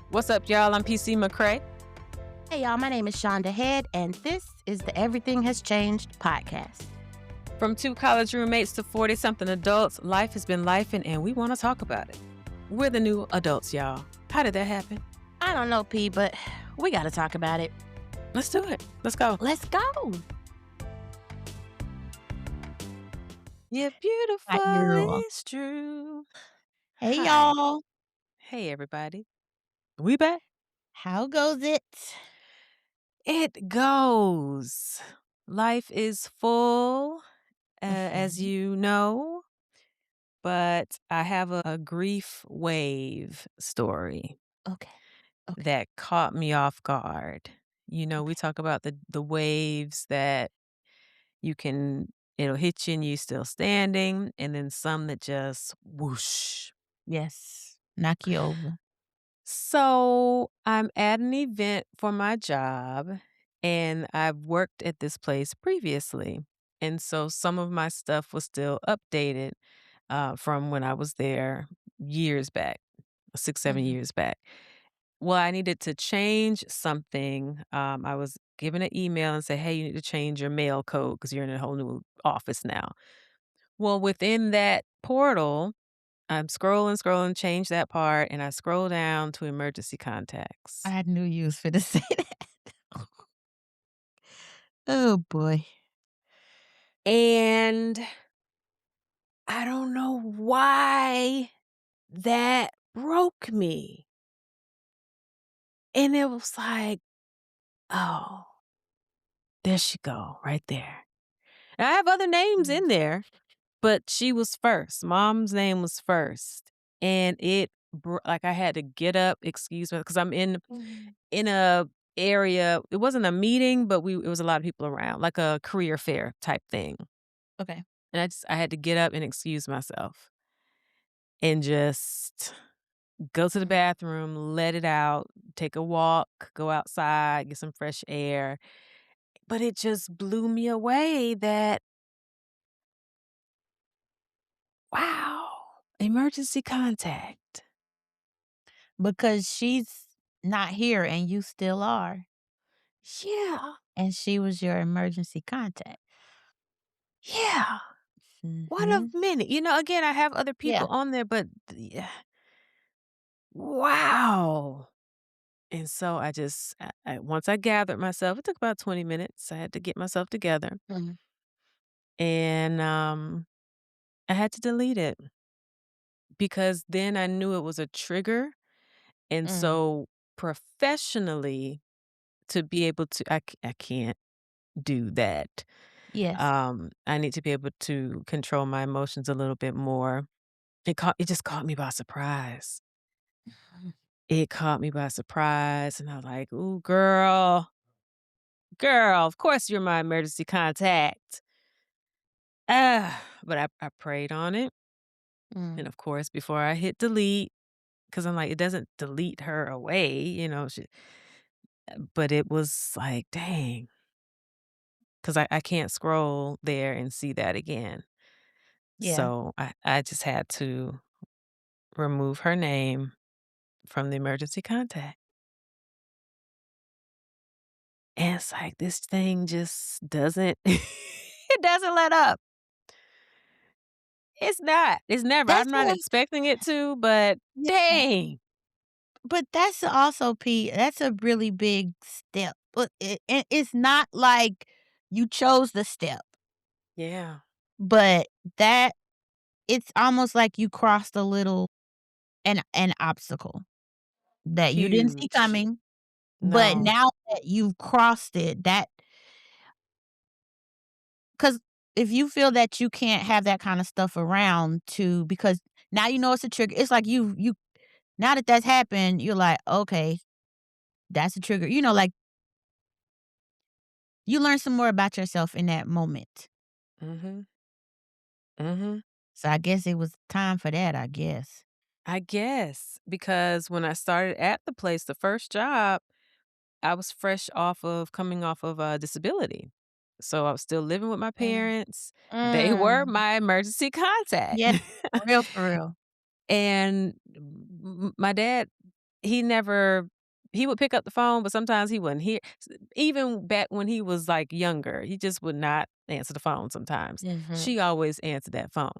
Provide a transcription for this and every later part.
What's up, y'all? I'm PC McCray. Hey, y'all, my name is Shonda Head, and this is the Everything Has Changed podcast. From two college roommates to 40-something adults, life has been lifing, and we want to talk about it. We're the new adults, y'all. How did that happen? I don't know, P, but we got to talk about it. Let's do it. Let's go. Let's go. You're beautiful, Girl. it's true. Hey, Hi. y'all. Hey, everybody. We back? How goes it? It goes. Life is full, as Mhm. you know, but I have a grief wave story Okay. Okay. that caught me off guard. You know, we Okay. talk about the waves that you can it'll hit you and you still standing, and then some that just whoosh. Yes. Knock you over. So I'm at an event for my job, and I've worked at this place previously. And so some of my stuff was still updated from when I was there years back, 6, 7 Mhm. years back. Well, I needed to change something. I was given an email and say, "Hey, you need to change your mail code because you're in a whole new office now." Well, within that portal, I'm scrolling, scrolling, change that part, and I scroll down to emergency contacts. I knew you was finna say that. Oh, boy. And I don't know why that broke me. And it was like, oh, there she go, right there. And I have other names Mm. in there, but she was first. Mom's name was first. And like I had to get up, excuse me, because I'm Mhm. in a area. It wasn't a meeting, but it was a lot of people around, like a career fair type thing. Okay. And I had to get up and excuse myself and just go to the Mhm. bathroom, let it out, take a walk, go outside, get some fresh air. But it just blew me away that, wow, emergency contact. Because she's not here and you still are, Yeah, and she was your emergency contact. yeah. One of Mhm. many. Again, I have other Yeah. people on there, but wow. And so once I gathered myself, it took about 20 minutes. I had to get myself together, Mhm. and I had to delete it because then I knew it was a trigger. And Mm. so professionally, to be able to, I can't do that. Yes. I need to be able to control my emotions a little bit more. It just caught me by surprise. Mhm. It caught me by surprise, and I was like, "Ooh, girl, of course you're my emergency contact." But I prayed on it, and Mm. of course, before I hit delete, because I'm like, it doesn't delete her away, but it was like, dang, because I can't scroll there and see that again. Yeah. So I just had to remove her name from the emergency contact. And it's like this thing just doesn't it doesn't let up. It's not. It's never. I'm That's not a expecting it to, but yeah, dang. but that's also P, that's a really big step, but it's not like you chose the step, Yeah. but that it's almost like you crossed a little an obstacle that you didn't see Huge. coming, but No. now that you've crossed it, that 'cause if you feel that you can't have that kinda stuff around to because now you know it's a trigger, it's like you now that that's happened, you're like, "Okay, that's a trigger." Like, you learn some more about yourself in that moment. Mhm. Mhm. So I guess it was time for that, I guess. I guess because when I started at the place, the first job, I was coming off of a disability. So I was still living with my Mm. parents. They were Mm. my emergency contact. Yeah, for real, for real. And my dad he never he would pick up the phone, but sometimes he wouldn't hear even back when he was, like, younger, he just would not answer the phone sometimes. Mhm. She always answered that phone.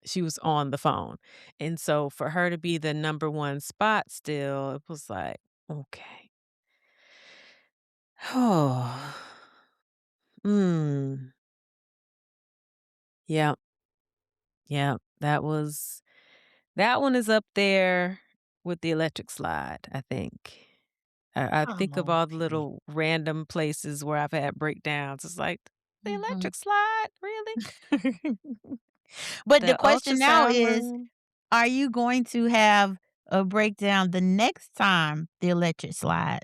She was on the phone, and so for her to be the number 1 spot still, it was like, "Okay. Oh, mm, yep, yep." That one is up there with the electric slide, I think. I think of all the Okay. little random places where I've had breakdowns. It's like, "The Mhm. electric slide? Really? But the The question now ultrasound is, room?" are you going to have a breakdown the next time the electric slide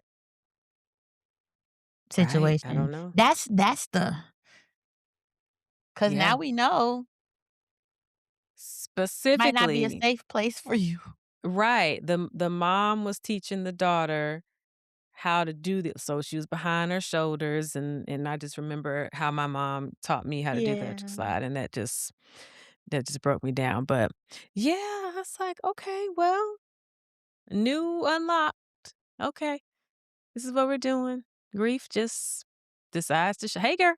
Right, I situation? don't know. That's the, because Yeah. now we know might not be a Specifically safe place for you. right, the mom was teaching the daughter how to do this, so she was behind her shoulders, and I just remember how my mom taught me how to do the electric Yeah. slide, and that just broke me down, but yeah, I was like, "Okay, well, new unlocked. Okay, this is what we're doing." Grief just decides to "Hey, girl,"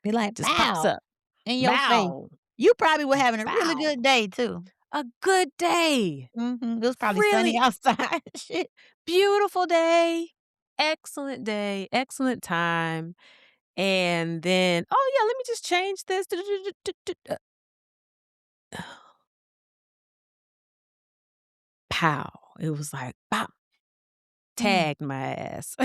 Be like, just pops "Pow!" up. In your face. "Bow, You probably were having a really bow. good day too. A good day. Mhm, it was probably sunny Really outside. Shit. beautiful day, excellent time." And then, "Oh, yeah, let me just change this." Pow. It was like, "Pow." Mm. Tagged my ass.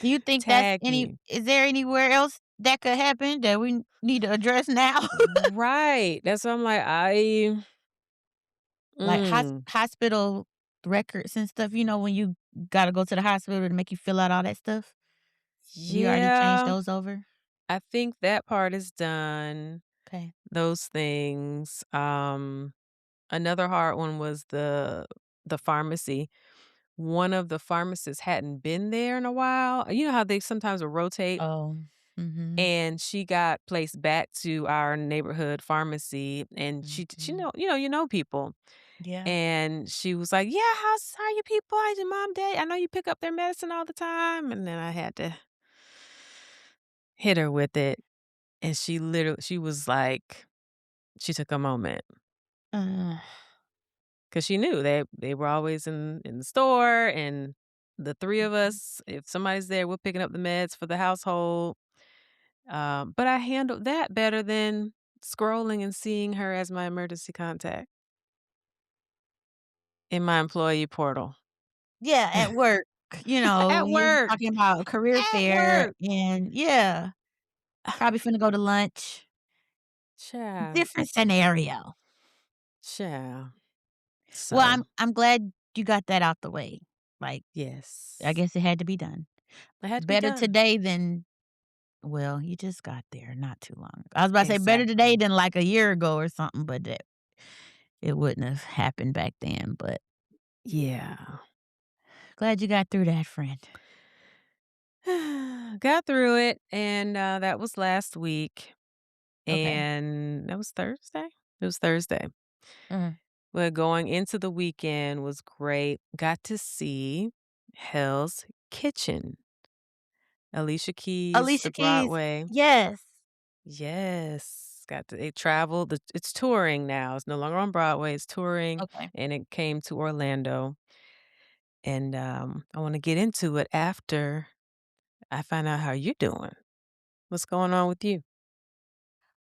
Do you think that's Tagged any me. is there anywhere else that could happen that we need to address now? Right. That's why I'm like, Like mm, hospital records and stuff, when you gotta go to the hospital to make you fill out all that stuff? Have you already changed yeah, those over? I think that part is done, Okay. those things. Another hard one was the pharmacy. One of the pharmacists hadn't been there in a while. You know how they sometimes will rotate? Oh. Mhm. And she got placed back to our neighborhood pharmacy, and she Mhm. you know people. Yeah. And she was like, "Yeah, how are your people? How's your mom, dad? I know you pick up their medicine all the time." And then I had to hit her with it, and she was like she took a moment Uh, because she knew they were always in the store, and the 3 of mhm. us, if somebody's there, we're picking up the meds for the household. But I handled that better than scrolling and seeing her as my emergency contact in my employee portal. Yeah, at work, At you're work, talking about a career at fair work. and yeah, probably finna go to lunch. Child, Different scenario. child. Well, So, I'm glad you got that out the way. Like, I yes, guess it had to be done. it had to be Better done. today than well, you just got there not too long ago. I was about to say better today Exactly. than like a year ago or something, but it wouldn't have happened back then, but Yeah. glad you got through that, friend. Got through it, and, that was last week, Okay. and that was Thursday? It was Thursday. Mhm. But going into the weekend was great. Got to see Hell's Kitchen, Alicia Keys, the Alicia Keys, Broadway. yes. Yes. Got to they traveled. It's touring now. It's no longer on Broadway. It's touring, Okay. and it came to Orlando. And I want to get into it after I find out how you're doing. What's going on with you?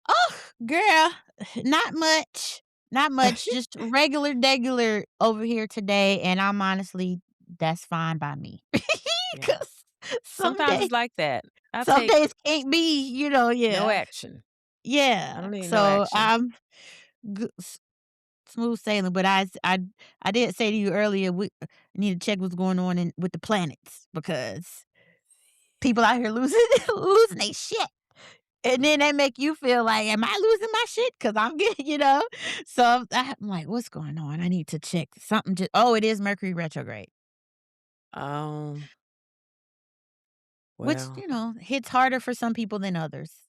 Oh, girl, not much. Not much. Just regular over here today, and I'm honestly that's fine by me. Yeah. 'Cause some Sometimes days it's like that. I'll some take days can't be, no yeah. action. I Yeah. don't need no So, action. I'm g s smooth sailing, but I did say to you earlier, we need to check what's going on with the planets because people out here losing losing they shit. And then they make you feel like, "Am I losing my shit? Because 'Cause I'm getting" So, I'm like, "What's going on? I need to check something just oh, it is Mercury retrograde," Um, which, well, hits harder for some people than others.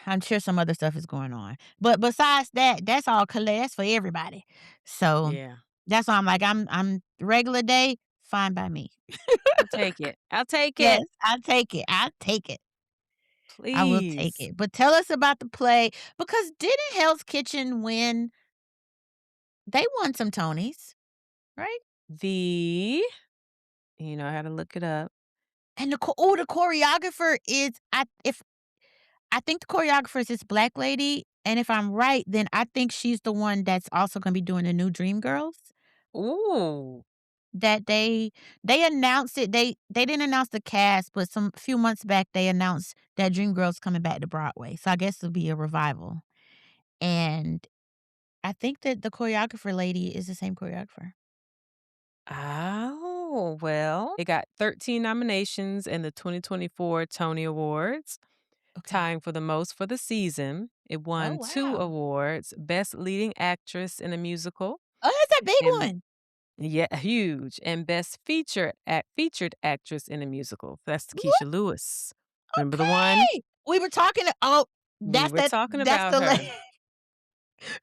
I'm sure some other stuff is going on. But besides that, that's all class for everybody. So, Yeah. that's why I'm like, I'm regular day, fine by me. I'll take it. I'll take Yes, it. I'll take it. I'll take it. I will take Please. it. But tell us about the play because didn't Hell's Kitchen win they won some Tonys, right? The I had to look it up. And the choreographer is I think the choreographer is this black lady, and if I'm right, then I think she's the one that's also gonna be doing the new Dreamgirls. Ooh. That they announced it. They didn't announce the cast, but some few months back they announced that Dreamgirls coming back to Broadway. So I guess it'll be a revival. And I think that the choreographer lady is the same choreographer. Oh, well, it got 13 nominations in the 2024 Tony Awards, Okay. tying for the most for the season. It Oh, won 2 wow. awards, Best Leading Actress in a Musical, Oh, that's a big and one. yeah, huge, and Best Featured Actress in a Musical. That's What? Keisha Lewis. Remember the one? Okay. We were talking oh, We were talking that's about the her.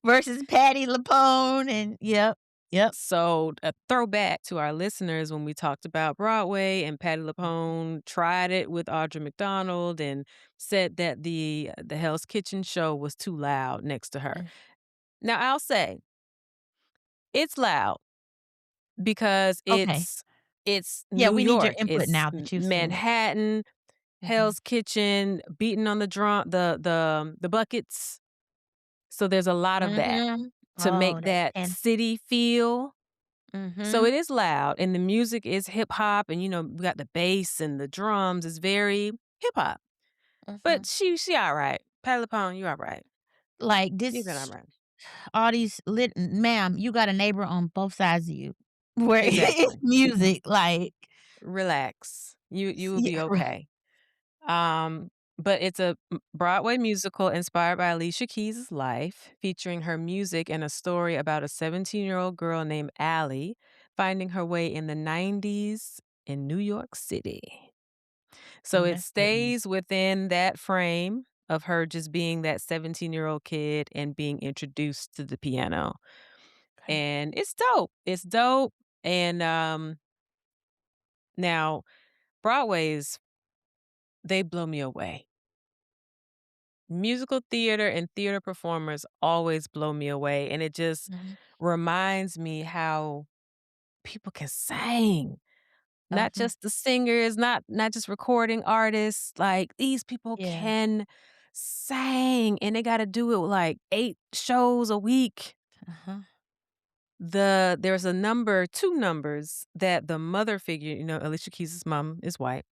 versus Patty LaPone and yep, yep. So, a throwback to our listeners when we talked about Broadway and Patti LuPone tried it with Audra McDonald and said that the Hell's Kitchen show was too loud next to her. Mm, Now, I'll say it's loud because okay. it's Yeah, New we need your York, input it's now that you've seen it. Manhattan, Mhm, Hell's Kitchen, beating on the drum, the buckets. So there's a lot of that mhm. to Oh, make that that 10. city feel. So Mhm, it is loud and the music is hip hop and we got the bass and the drums is very hip hop. But mhm. she all right. Patti LuPone, you all right. Like, You been all this right. all these lit ma'am, you got a neighbor on both sides of you where it's Exactly. music, like Relax. You will yeah, be okay. Um, but it's a Broadway musical inspired by Alicia Keys' life, featuring her music and a story about a 17-year-old girl named Allie finding her way in the 90s in New York City. So it that's good music. stays within that frame of her just being that 17-year-old kid and being introduced to the piano. Okay. And it's dope. It's dope. And now Broadway's they blow me away. Musical theater and theater performers always blow me away. And it just Mhm. reminds me how people can sing. Not Uh-huh. just the singers, not just recording artists, like, these people Yeah. can sing, and they gotta do it with, like, 8 shows a week. Uh-huh. There's a number 2 numbers that the mother figure Alicia Keys' mom is white.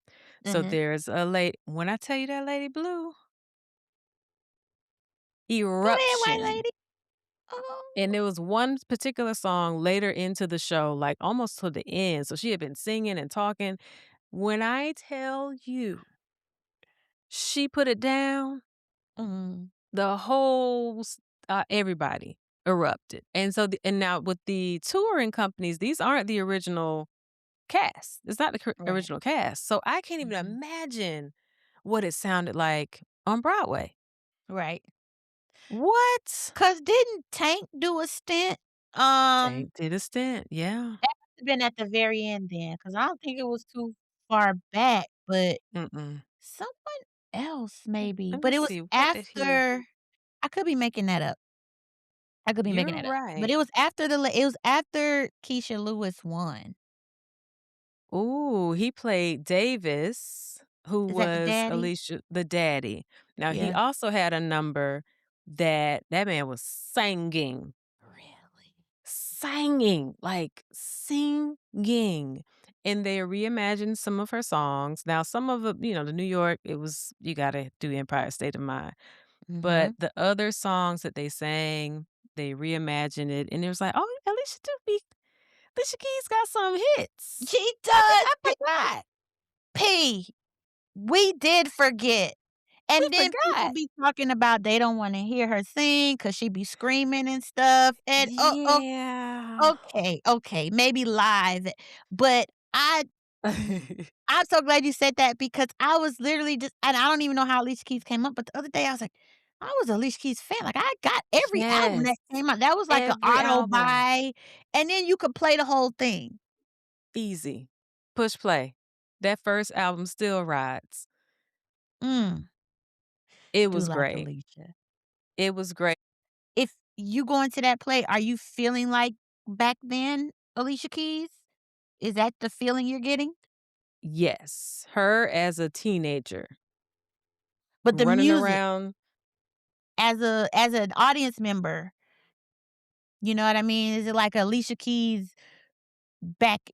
So Mhm. there's a lady when I tell you that lady blue, Go ahead, white eruption. lady. Oh. And there was one particular song later into the show, like, almost to the end, so she had been singing and talking. When I tell you she put it down, Mhm. the whole everybody erupted. And so and now with the touring companies, these aren't the original cast. It's not the Right. original cast. So I can't even Mhm. imagine what it sounded like on Broadway. Right. What? 'Cause didn't Tank do a stint? Um, Tank did a stint. Yeah. that must have been at the very end then, 'cause I don't think it was too far back, but Mm-mm. someone else maybe, Let me but it was see. What did he? after I could be making that up. I could be making You're that up, but right. it was after Keisha Lewis won. Ooh, he played Davis, who Is that the was daddy? Alicia the daddy. Now he Yeah. also had a number that man was singing, Really? like singing. And they reimagined some of her songs. Now some of it, the New York, it was you gotta do Empire State of Mind. But Mhm. the other songs that they sang, they reimagined it, and it was like, "Oh, Alicia Keys got some hits." She I does. forgot. P. We did forget. We And then people forgot. be talking about they don't wanna hear her sing 'cause she be screaming and stuff, and Yeah. okay, okay, maybe live, but I'm so glad you said that because I was literally just and I don't even know how Alicia Keys came up, but the other day I was like, I was a Alicia Keys fan, like, I got every album Yes, that came out. That was like an every auto album. buy, and then you could play the whole thing. Easy. Push play. That first album still rides. Mm, It do was like great. Alicia. It was great. If you go into that play, are you feeling like back then Alicia Keys? Is that the feeling you're getting? Yes, her as a teenager But the running music around. as an audience member, you know what I mean? Is it like Alicia Keys back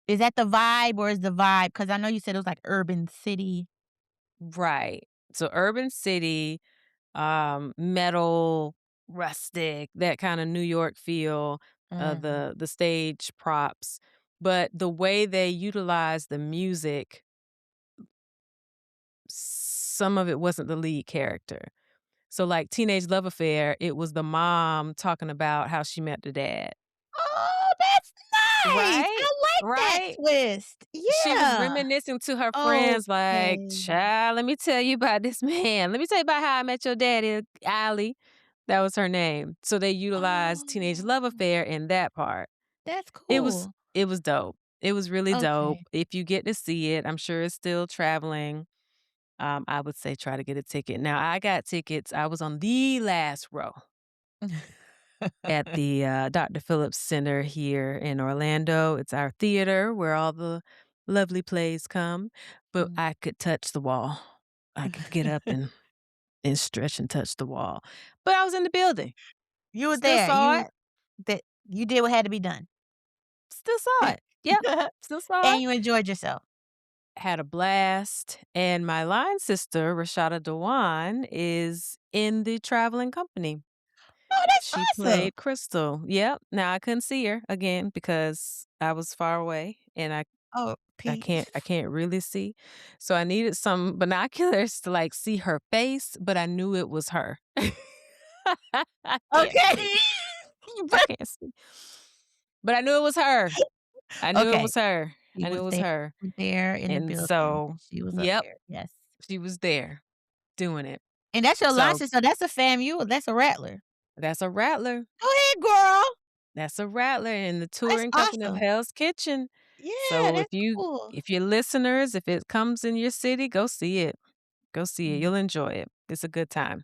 is that the vibe or is the vibe? Because I know you said it was like urban city. Right. So urban city, metal, rustic, that kinda New York feel, Mhm. the stage props, but the way they utilize the music, some of it wasn't the lead character. So, like, Teenage Love Affair, it was the mom talking about how she met the dad. Oh, that's nice! Right? I like that Right? twist. She was Yeah. reminiscing to her friends like, Okay. "Child, let me tell you about this man. Let me tell you about how I met your daddy, Allie." That was her name. So they utilized Teenage Love Oh, Affair in that part. that's It was cool. it was dope. It was really dope. Okay. If you get to see it, I'm sure it's still traveling. I would say try to get a ticket. Now, I got tickets. I was on the last row at the, Dr. Phillips Center here in Orlando. It's our theater where all the lovely plays come, but Mm. I could touch the wall. I could get up and stretch and touch the wall. But I was in the building. You were Still there. saw You it. that you did what had to be done. Still saw it. Yep. Still saw And it. you enjoyed yourself. Had a blast. And my line sister, Rashada Dewan, is in the traveling company. Oh, that's She awesome. played Crystal. Yep. Now I couldn't see her again because I was far away and Oh, I Pete. can't really see. So I needed some binoculars to like see her face, but I knew it was her. I can't see. Okay. I can't see. But I knew it was her. I knew it Okay. was her. He I knew was it was there her. there in the And building, so, and she was up yep, there. Yes. she was there doing it. And that's your So license, so that's a FAMU, that's a Rattler. that's a rattler. Go ahead, girl. That's a rattler in the That's touring company of awesome. Hell's Kitchen. Yeah, So that's cool. if your listeners, if it comes in your city, go see it. Go see it. Mm, You'll enjoy it. It's a good time.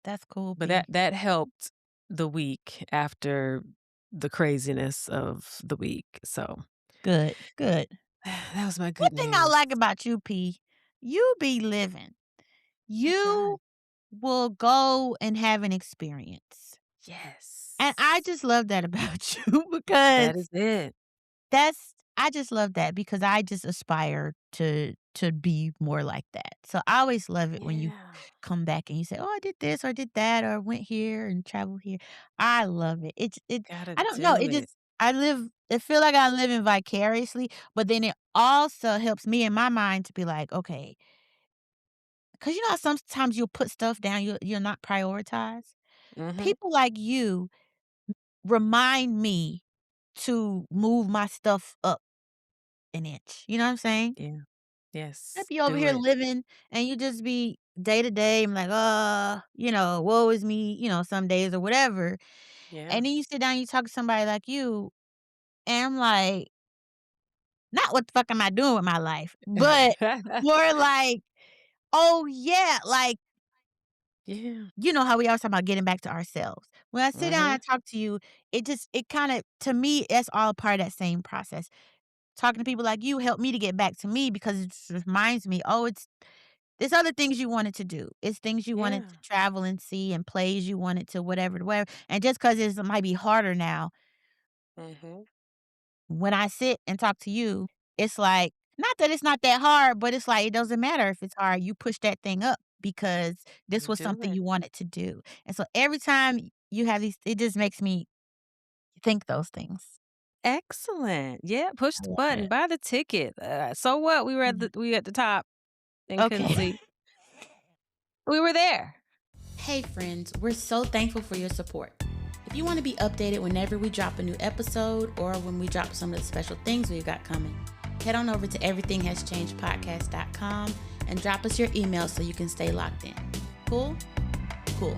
that's cool, But P. that helped the week after the craziness of the week. So Good, good. that was my One good thing I news. like about you, P, you be living. I try. You will go and have an experience. And I Yes. just love that about you because That is it. that's I just love that because I just aspire to be more like that. So I always love it when you Yeah. come back and you say, "Oh, I did this or I did that or went here and traveled here." I love it. It Gotta I don't know, do it it. just I feel like I'm living vicariously, but then it also helps me in my mind to be like, "Okay," 'cause you know how sometimes you'll put stuff down, you'll not prioritize? Mhm. People like you remind me to move my stuff up an inch, you know what I'm saying? Yeah. I Yes. be over Do here it. living and you just be day to day, I'm like, woe is me," some days or whatever, Yeah. and then you sit down, you talk to somebody like you, and I'm like, not what the fuck am I doing with my life, but more like, "Oh, yeah," like, Yeah. you know how we always talk about getting back to ourselves. When I sit down Mhm. and talk to you, it kinda to me, it's all part of that same process. Talking to people like you helped me to get back to me because it just reminds me, "Oh, there's other things you wanted to do. It's things you wanted Yeah. to travel and see and plays you wanted to whatever, whatever." And just 'cause it might be harder now, Mhm. when I sit and talk to you, it's like, not that it's not that hard, but it's like, it doesn't matter if it's hard. You push that thing up because this You was do something it. you wanted to do. And so every time you have these it just makes me think those things. Excellent. Yeah, push I the love button, it. buy the ticket. So what? Yeah. We at the top and couldn't Okay. see. We were there. Hey, friends, we're so thankful for your support. If you want to be updated whenever we drop a new episode or when we drop some of the special things we've got coming, head on over to everythinghaschangedpodcast.com and drop us your email so you can stay locked in. Cool? Cool.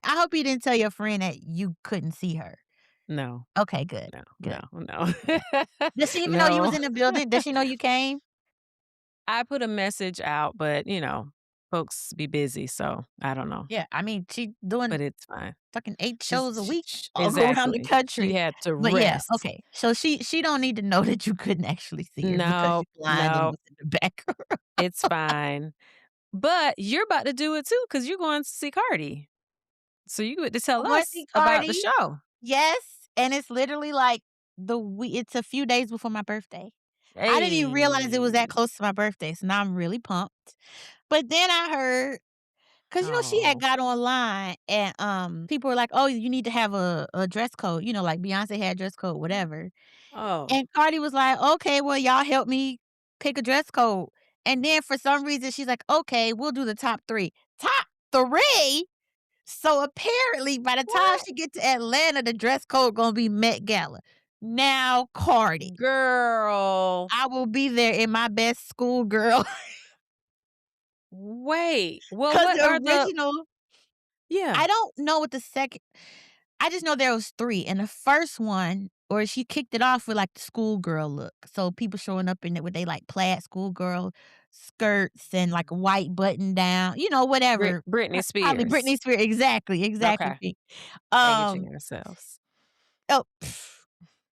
I hope you didn't tell your friend that you couldn't see her. No, Okay, good, no, good, no, no. good. Does she even know you was No. in the building? Does she know you came? I put a message out, but, folks be busy, so I don't know, Yeah, I mean, she doing but it's fine. fucking 8 She's shows a sh week sh all around the exactly. She country. had to But yeah, rest. okay. So she don't need to know that you couldn't actually see her because No, you're blind and no, was in the background. it's fine. But you're about to do it too, because 'cause you're going to see Cardi. So you get to tell I'm going to see us about the Cardi. show. Yes, and it's literally like it's a few days before my birthday. I didn't even realize it was that Hey. close to my birthday, so now I'm really pumped. But then I heard 'cause, she had Oh. got online and, people were like, "Oh, you need to have a dress code," like Beyonce had dress code, whatever. Oh. And Cardi was like, "Okay, well, y'all help me pick a dress code." And then for some reason, she's like, "Okay, we'll do the top 3." Top 3? So apparently, by the time What? she get to Atlanta, the dress code gonna be Met Gala. Now, Cardi, Girl. I will be there in my best schoolgirl Wait. Well, because what the are the original Yeah. I don't know what the second I just know there was 3, and the first one or she kicked it off with, like, the schoolgirl look, so people showing up in it with they, like, plaid schoolgirl skirts and, like, a white button down, whatever. Britney Probably Spears. Britney Spears exactly, exactly, Okay. pink. Aging Um, ourselves. oh, It's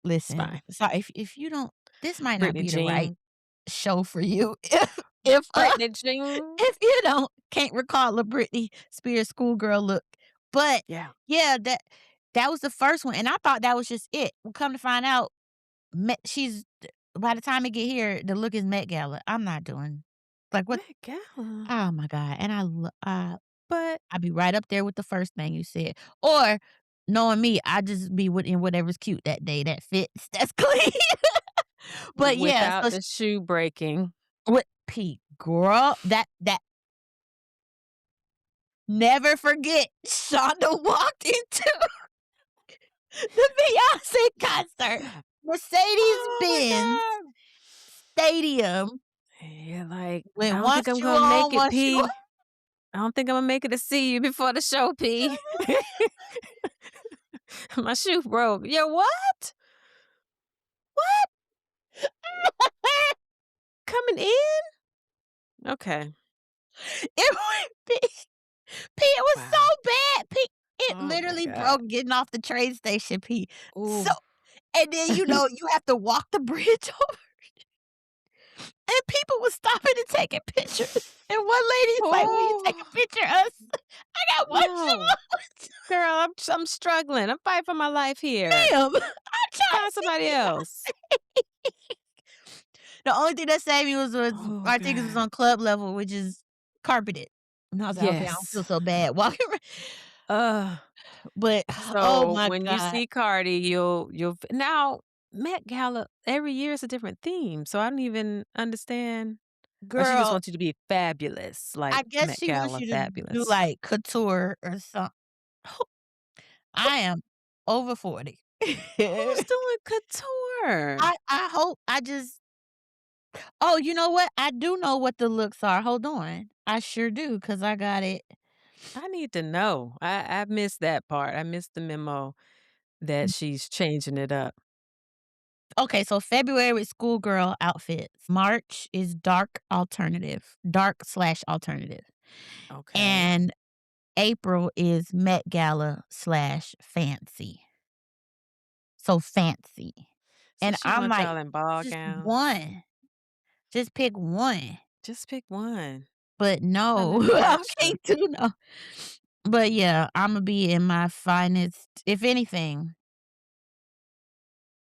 listen, fine. so if you don't this might not Britney be the right Jean. show for you if Britney Jean. if you can't recall a Britney Spears schoolgirl look. But, Yeah. yeah, that was the first one, and I thought that was just it. Well, come to find out, Met she's by the time it get here, the look is Met Gala. I'm not doing like, what Met Gala. oh my god, and But I'd be right up there with the first thing you said. Or, knowing me, I just be in whatever's cute that day that fits, that's clean. But, yeah, without so the shoe breaking. with Pete, girl, that never forget, Shonda walked into the Beyonce concert, Oh my Mercedes-Benz god. Stadium, Yeah, like, with I don't one think I'm shoe gonna make on, it, one shoe P. I don't think I'm gonna make it to see you before the show, P. My shoe broke. Yeah, what? What? Coming in? Okay. It would be P, it was so Wow. bad, P. It Oh my literally god. broke getting off the train station, P. So Ooh. and then, you have to walk the bridge over, and people were stopping and taking pictures, and one lady's like, "Will you take Oh, a picture of us?" I got one no. shoe Girl, I'm struggling. I'm fighting for my life here. on. Ma'am, I'm trying Find to see somebody you. else. The only thing that saved me was Oh our tickets was god. on club level, which is carpeted. And I was like, "Okay, I don't Yes. feel so bad walking around." Ugh. But, oh So my when you god. see Cardi, you'll now Met Gala every year is a different theme, so I don't even understand. Or she just Girl, wants you to be fabulous, like I guess Met she wants Gala you to do, fabulous. like, couture or something. I am over 40. Who's doing couture? I hope oh, you know what? I do know what the looks are. Hold on. I sure do, cause I got it. I need to know. I missed that part. I missed the memo that she's changing it up. Okay, so February is schoolgirl outfits. March is dark/alternative. Okay. And April is Met Gala/fancy. So fancy. So And she I'm wants like, y'all in ball just gowns. one. Just pick one. Just pick one. But None no, of that I'm extra. can't do no. But yeah, Imma be in my finest if anything,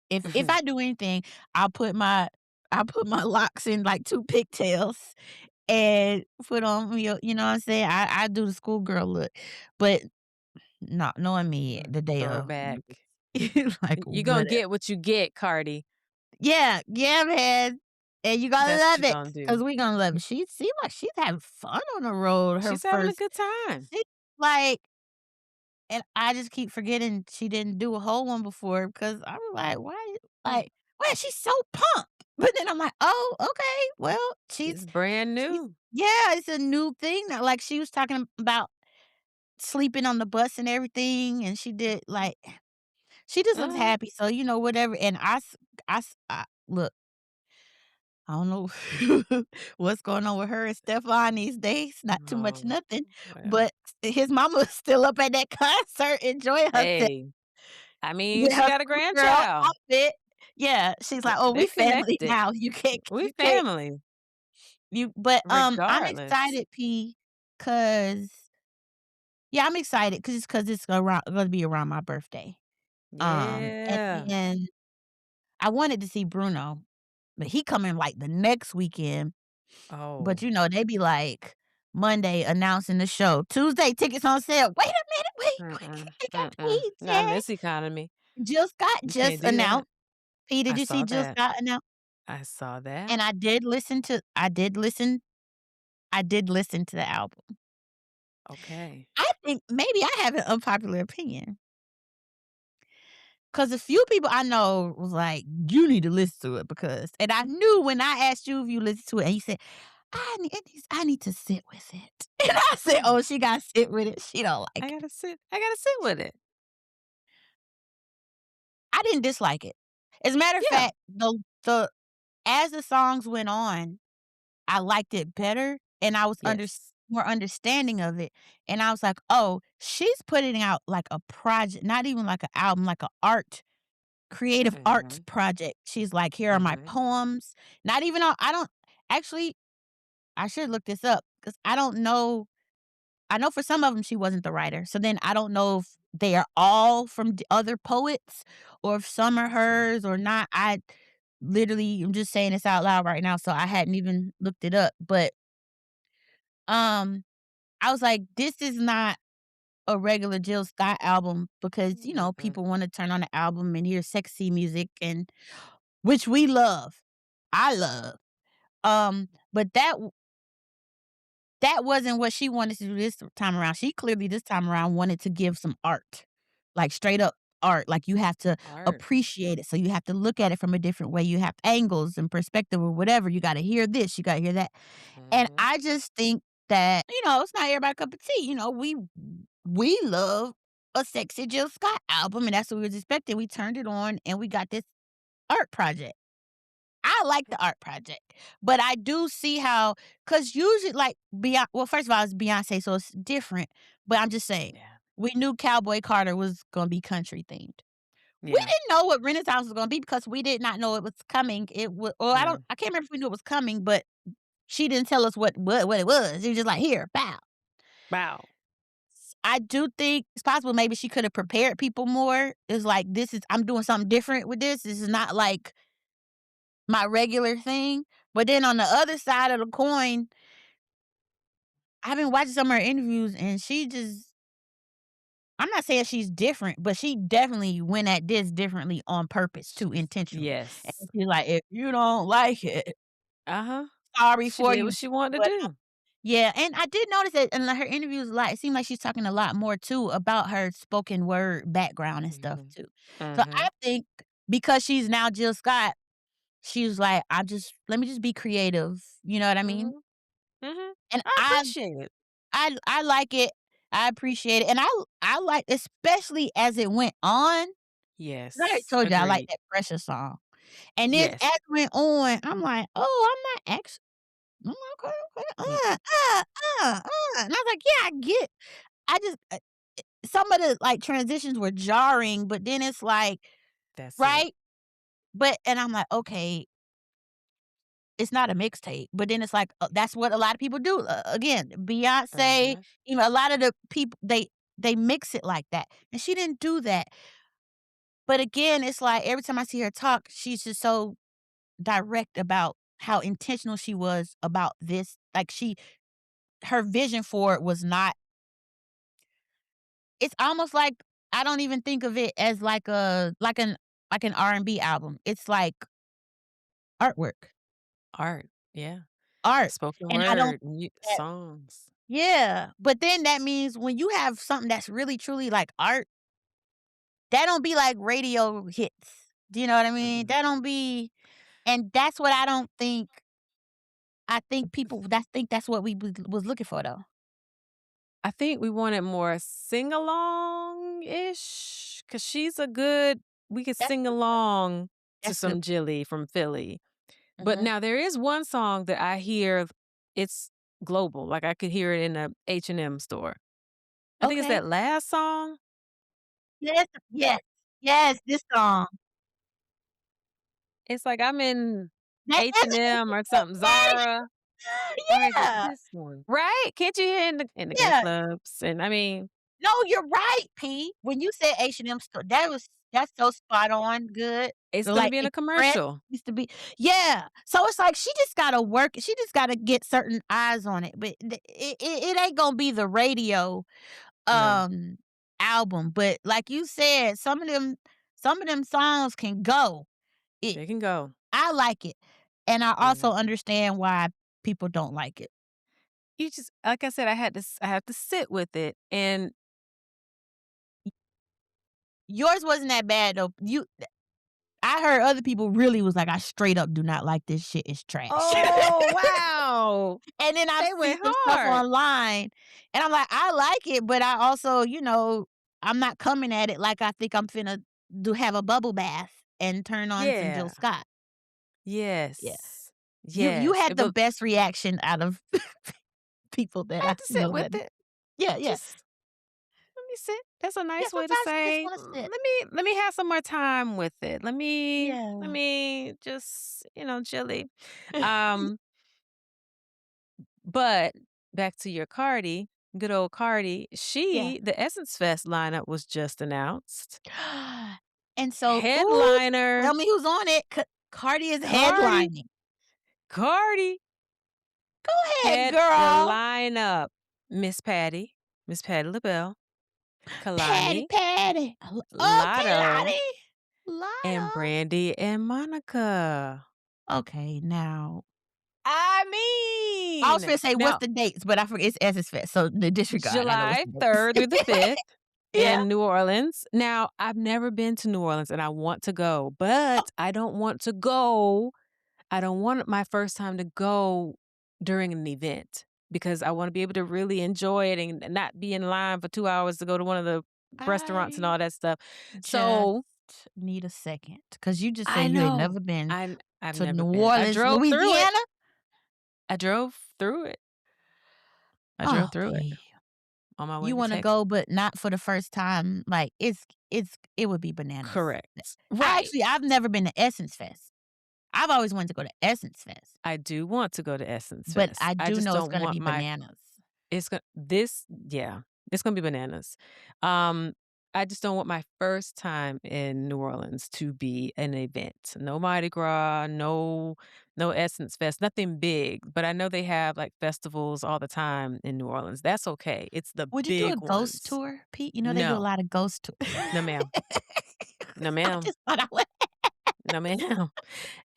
if I do anything, I'll put my locks in like 2 pigtails and put on you know what I'm saying? I do the schoolgirl look, but not knowing me the day of, Throwback. like, You gonna whatever. get what you get, Cardi. Yeah, yeah, man, and you gotta That's what love you it, gonna do. 'cause we gonna love it. She seemed like she's having fun on the road, her She's having a first good time. she like and I just keep forgetting she didn't do a whole one before because I'm like, "Why?" Like, "Why is she so pumped?" But then I'm like, "Oh, okay. Well, It's brand she's new. yeah, it's a new thing now." Like, she was talking about sleeping on the bus and everything, and she did, like she just looks Mhm. happy, so, whatever, and look, I don't know what's going on with her and Stefan these days, not too much Oh, nothing, well. but his mama is still up at that concert enjoying herself Hey, I mean, with she her got a schoolgirl grandchild. outfit. Yeah, she's like, "Oh, we They're family connected. now. We You can't, family, I'm regardless. excited, P, 'cause yeah, I'm excited 'cause it's gonna be around my birthday. And Yeah. then I wanted to see Bruno, but he coming, like, the next weekend, but, Oh. they be like, Monday announcing the show, Tuesday tickets on sale. Wait a minute, wait, Mm-mm, I got mm-mm. paid Not in yet. this economy. Jill Scott You just can't do that. announced. P, I did you see saw Jill that. Scott announce? I saw that. And I did listen to the album. Okay. I think maybe I have an unpopular opinion, 'cause a few people I know was like, "You need to listen to it because," and I knew when I asked you if you listened to it and you said, I need to sit with it." And I said, Yeah. "Oh, she gotta sit with it. She don't like it." I gotta sit with it. I didn't dislike it. As a matter of Yeah. fact, the as the songs went on, I liked it better, and I was Yes. more understanding of it, and I was like, "Oh, she's putting out like a project, not even like an album, like a creative arts Mhm. project." She's like, "Here are my Mhm. poems." Not even all I don't actually, I should look this up because I don't know. I know for some of them she wasn't the writer, so then I don't know if they are all from other poets or if some are hers or not. I'm just saying this out loud right now, so I hadn't even looked it up, but, um, I was like, "This is not a regular Jill Scott album," because, Mm-mm. people wanna turn on the album and hear sexy music, and which we love. I love. But that wasn't what she wanted to do this time around. She clearly this time around wanted to give some art, like straight up art. Like you have to Art. appreciate it. So you have to look at it from a different way. You have angles and perspective or whatever. You got to hear this, you got to hear that. And Mhm. I just think that, it's not everybody's cup of tea. We love a sexy Jill Scott album, and that's what we was expecting. We turned it on and we got this art project. I like the art project, but I do see how, cause usually, like, well, first of all, it's Beyoncé, so it's different, but I'm just saying, Yeah. we knew Cowboy Carter was gonna be country themed. We Yeah. didn't know what Renaissance was gonna be because we did not know it was coming. It was, or Yeah. I can't remember if we knew it was coming, but she didn't tell us what it was. She was just like, "Here, bow." Wow. I do think it's possible maybe she could have prepared people more. It's like, I'm doing something different with this. This is not like my regular thing. But then on the other side of the coin, I've been watching some of her interviews and I'm not saying she's different, but she definitely went at this differently on purpose too, intentionally. And Yes. she's like, "If you don't like it, Uh-huh. sorry She for did you." what she wanted But to do. yeah, and I did notice that in her interviews a lot, it seemed like she's talking a lot more too about her spoken word background and stuff Mhm. too. So I Mhm. think because she's now Jill Scott, she was like, let me just be creative." You know what I mean? Mhm. Mhm. And I appreciate it. I like it. I appreciate it, and I like, especially as it went on. 'Cause I already Yes. told you I like Agreed. that Pressure song, and then Yes. as it went on, I'm like, "Oh, I'm okay, okay, Mm, and I was like, "Yeah, I get." I just some of the, like, transitions were jarring, but then it's like, that's it. right? And I'm like, "Okay, it's not a mixtape," but then it's like, that's what a lot of people do. Again, Beyoncé, Mhm. a lot of the people, they mix it like that, and she didn't do that. But again, it's like every time I see her talk, she's just so direct about how intentional she was about this. Like her vision for it was not, it's almost like I don't even think of it as like an R&B album. It's like artwork, Art. Yeah. art. Spoken And I don't word, think that, songs. yeah, but then that means when you have something that's really truly like art, that don't be like radio hits. Do you know what I mean? Mm-mm. That don't be. And that's what I don't think I think people that think that's what we was looking for, though. I think we wanted more sing-along-ish, 'cause she's a good we could That's sing good push. along to That's good some push. Jilly from Philly. But Mhm. now there is one song that I hear it's global, like, I could hear it in a H&M store. I think it's Okay. that last song. Yes, yes, yes, this song. It's like I'm in That is H&M or something, Patty. Zara, or is it Yeah, this one? Right? Can't you hear in the gay yeah. clubs? And I mean, No, you're right, P. When you said H&M store, that's so spot on good. it's gonna Like, be in a Express commercial. used to be yeah. So it's like she just gotta get certain eyes on it, but it ain't gonna be the radio, No, um, album, but like you said, some of them songs can go. It they can go. I like it, and I Yeah. also understand why people don't like it. You just like I said, I have to sit with it, and Yours wasn't that bad though. I heard other people really was like, "I straight up do not like this shit, it's trash." oh, wow. And then I've They seen went some stuff hard. online, and I'm like, "I like it, but I also, I'm not coming at it like I think I'm finna do have a bubble bath and turn on some Jill Yeah. Scott." Yeah. Yes. You Yes. had the But best reaction out of people I that I had to sit know with that it. Yeah, yeah. Just let me sit. That's a Yeah, nice way to sometimes you just say, wanna sit. let me have some more time with it. Let Yeah. me just, chili. Um, but back to your Cardi, good old Cardi. Yeah. The Essence Fest lineup was just announced. And so ooh, Headliner, tell me who's on it. Cardi is Cardi, headlining. Cardi, Go ahead, head the girl. lineup. Miss Patty LaBelle, Patty, Kalani, Patty. Okay, Lotto, Lottie. and Lotto. Brandy and Monica. Okay, now I I was mean, finna say what's now the dates, but I forget it's Essence Fest, so the disregard. I know what's July the dates. 3rd through the 5th Yeah. in New Orleans. Now, I've never been to New Orleans and I want to go, Oh, but I don't want my first time to go during an event because I wanna be able to really enjoy it and not be in line for 2 hours to go to one of the restaurants and I all that stuff. just So need a second because you just said I you ain't know. never been I've to never New been. Orleans, Louisiana? I drove through it. I drove Oh, through it P. on my way You to wanna Texas. go, but not for the first time, like, it would be bananas. Correct. Right. I've never been to Essence Fest. I've always wanted to go to Essence Fest, I do want to go to Essence but Fest. I I do just know it's don't gonna want be my bananas. it's gonna this yeah, it's gonna be bananas. Um, I just don't want my first time in New Orleans to be an event. No Mardi Gras, no Essence Fest, nothing big, but I know they have, like, festivals all the time in New Orleans. That's okay. It's the Would you do a big ghost ones. tour, Pete? You know they do a No. lot of ghost tour No, ma'am. No, I ma'am. just thought I would No, ma'am.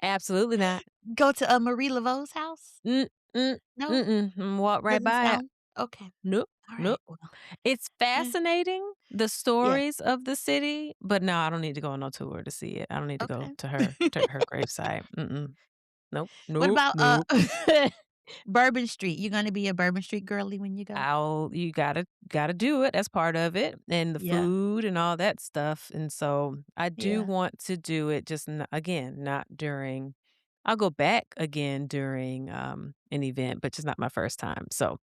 Absolutely not. go to, Marie Laveau's house? Mm, mm, No? mm-mm, walk right Doesn't by it. sound okay. Nope, Alright, nope. well, It's eh, fascinating, the yeah, stories of the city, but no, I don't need to go on no tour to see it. I don't need to go okay. to her gravesite. Mm-mm. Nope, What nope, about, nope. Bourbon Street? You gonna be a Bourbon Street girly when you go? You gotta do it. That's part of it, and the Yeah, food and all that stuff. And so I do yeah. want to do it. Just again, not during. I'll go back again during an event, but just not my first time. So,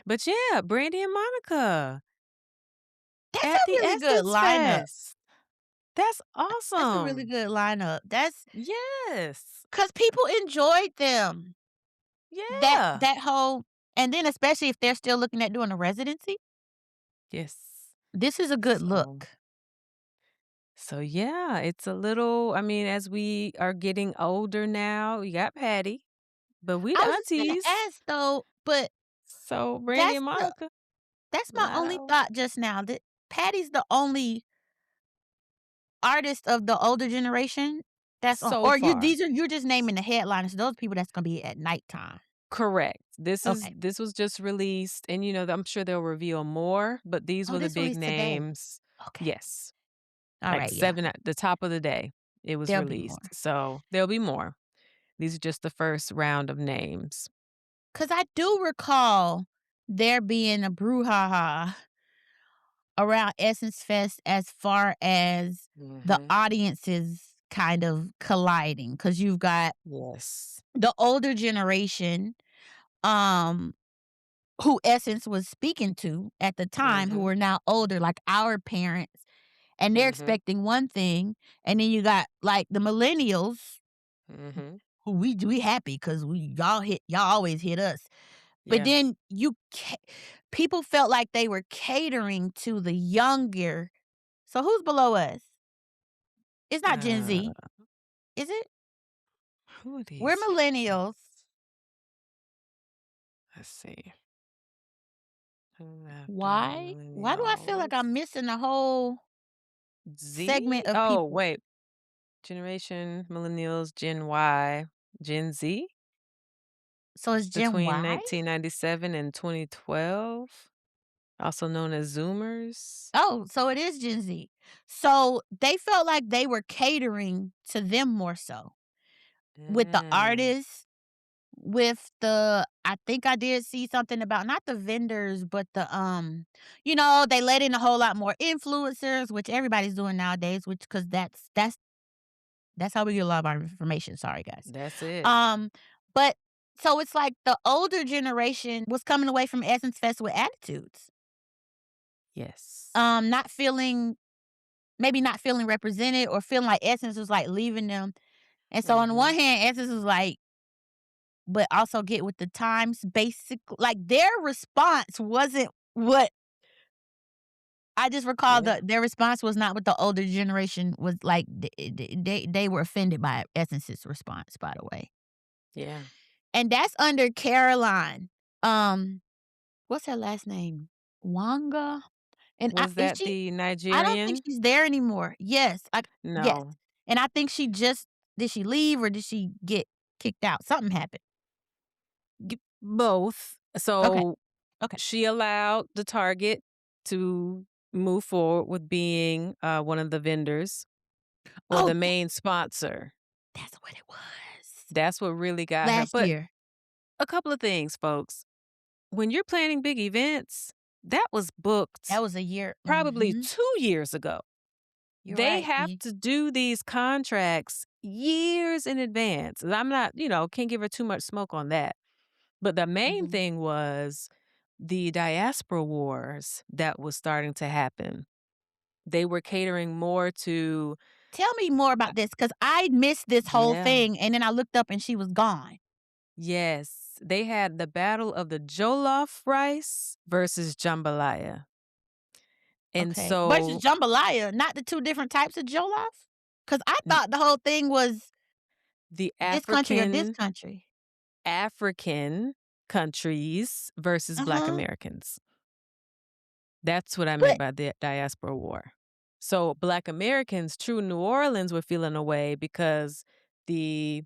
but yeah, Brandy and Monica That's at a the really good Essence lineup. Fest. That's That's a really awesome. good lineup. That's Yes. 'cause people enjoyed them. That Yeah. that whole and then especially if they're still looking at doing a residency, Yes. this is a good So look. yeah, it's a little. I mean, as we are getting older now, we got Patty. But we I the was just gonna aunties, ask though, but so Brandy that's and the Monica, that's my only Lotto, thought just now, that Patty's the only artist of the older generation that's on so or far. you're just naming the headliners, those people that's gonna be at nighttime. Correct. Okay. This was just released, and, I'm sure they'll reveal more, but these Oh, were the this big released today. names. Okay. Yes, like Alright, yeah. 7 at the top of the day, it was There'll be more. released, so there'll be more. These are just the first round of names. 'Cause I do recall there being a brouhaha around Essence Fest as far as the Mhm. audiences kind of colliding. Because 'cause you've got Yes. the older generation, um, who Essence was speaking to at the time, who Mhm. are now older, like our parents, and they're Mhm. expecting one thing, and then you got, like, the millennials Mhm. who we happy because y'all always hit us. But Yeah. then people felt like they were catering to the younger. So who's below us? It's not Gen Uh, Z, is it? who are We're these millennials. folks? Let's see. Who after Why? Why do I feel like millennials? I'm missing a whole Z? segment of Oh, people? wait. Generation Millennials, Gen Y, Gen Z So it's Gen between Y? 1997 and 2012, also known as Zoomers. Oh, so it is Gen Z. So they felt like they were catering to them more so with the Mm, artists, with the I think I did see something about not the vendors, but they let in a whole lot more influencers, which everybody's doing nowadays, which because that's how we get a lot of our information. Sorry, guys. that's it. Um, but so it's like the older generation was coming away from Essence Fest with attitudes. Yes. Not feeling maybe not feeling represented or feeling like Essence was like leaving them. And so on the one Mhm. hand, Essence was like, but also get with the times, basic like their response wasn't what I just recall Yeah. their response was not what the older generation was like. They were offended by Essence's response, by the way. Yeah. And that's under Caroline. Um, what's her last name? Wanga? And Was is that she the I don't think Nigerian? she's there anymore. Yes. No. And I think she just did she leave or did she get kicked out? Something happened. Both. Okay. So Okay. she allowed the Target to move forward with being, one of the vendors or Oh, the main sponsor. that's what it was. That's what really got her. Last But year. a couple of things, folks. When you're planning big events, that was That booked was a year. probably Mhm. 2 years ago. You're They right, have E. to do these contracts years in advance. And I'm not, can't give her too much smoke on that. But the main Mhm. thing was the diaspora wars that was starting to happen. They were catering more to Tell me more uh, about this because I missed this whole yeah. thing, and then I looked up and she was gone. Yes. They had the battle of the jollof rice versus jambalaya. And Okay. Versus so jambalaya, not the 2 different types of jollof? Because I n thought the whole thing was the this country or this country. African countries versus Black Uh-huh. Americans. That's what I meant But by the diaspora war. So Black Americans, true New Orleans were feeling away because the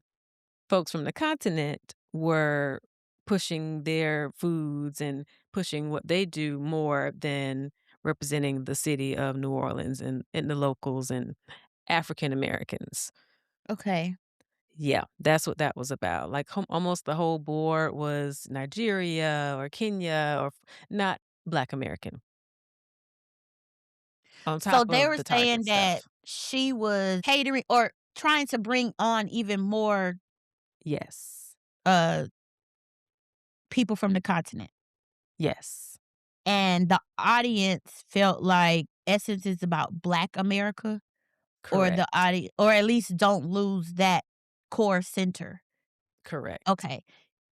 folks from the continent were pushing their foods and pushing what they do more than representing the city of New Orleans and the locals and African Americans. okay. Yeah, that's what that was about. Like almost the whole board was Nigeria or Kenya or not Black American on So top they of were the Target saying that stuff. she was catering or trying to bring on even more, Yes. uh, people from the continent, Yes. and the audience felt like Essence is about Black America or the Correct. audi or at least don't lose that core center. Correct. Okay.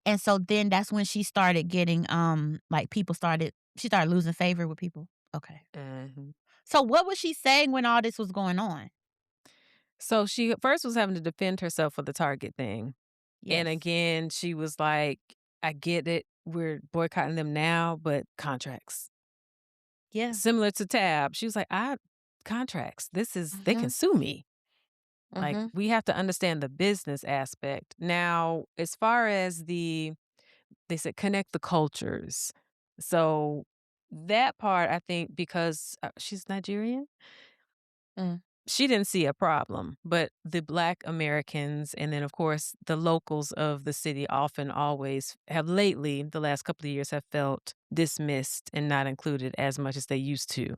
And so then that's when she started getting, like, she started losing favor with people? Okay. Mhm. So what was she saying when all this was going on? So she at first was having to defend herself for the Target thing. And Yes. again, she was like, I get it. We're boycotting them now, but contracts. Yeah. Similar to Tab. She was like, I contracts. This is they can Mhm. sue me. Like Mhm. we have to understand the business aspect. Now, as far as they said connect the cultures. So that part I think because she's Nigerian. Mm. she didn't see a problem, but the Black Americans and then, of course, the locals of the city often always have lately, the last couple of years, have felt dismissed and not included as much as they used to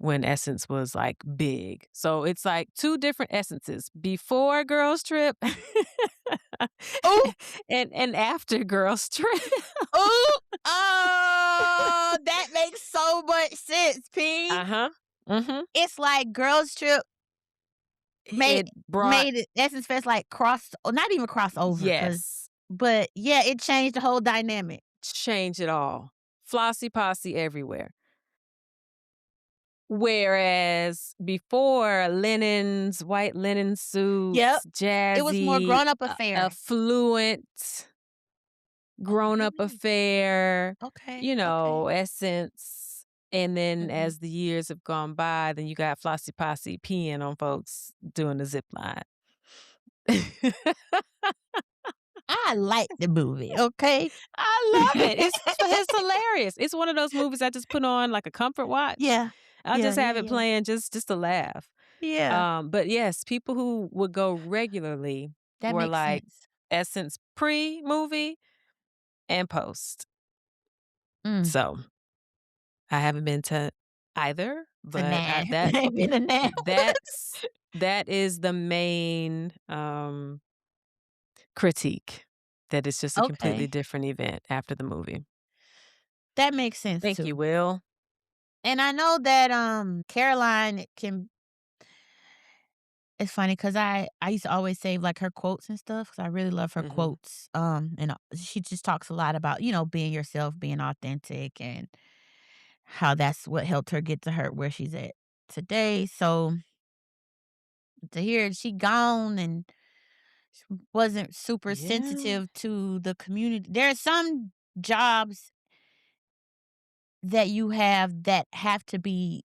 when Essence was, like, big. So it's like 2 different Essences, before Girls Trip Oh, and after Girls Trip. oh, oh, that makes so much sense, P. Uh-huh. Mhm. It's like Girls Trip made It brought made it Essence Fest like cross or not even crossover, cause yes. but yeah, it changed the whole dynamic. Change it all. Flossy posse everywhere. Whereas before, linens, white linen Yep, suits, it was more jazzy, grown-up affair. affluent, Oh, grown-up really? affair, Okay, okay. Essence. And then Mhm. as the years have gone by, then you got Flossy Posse peeing on folks doing the zip line. I like the movie, okay? I love it. It's hilarious. It's one of those movies I just put on like a comfort watch. Yeah. I'll Yeah, just yeah, have it yeah. playing just to laugh. Yeah, But yes, people who would go regularly that were makes like sense. Essence pre-movie and post. Mm. So, I haven't been to either, To but nah. that Ain't been a now. that's that is the main, critique, that it's just a completely Okay. different event after the movie. That makes sense Thank you, too. Will. And I know that, Caroline can it's funny 'cause I used to always save, like, her quotes and stuff 'cause I really love her Mhm. quotes, and, she just talks a lot about, being yourself, being authentic, and how that's what helped her get to her where she's at today, so to hear she gone and wasn't super Yeah. sensitive to the community. There are some jobs that you have to be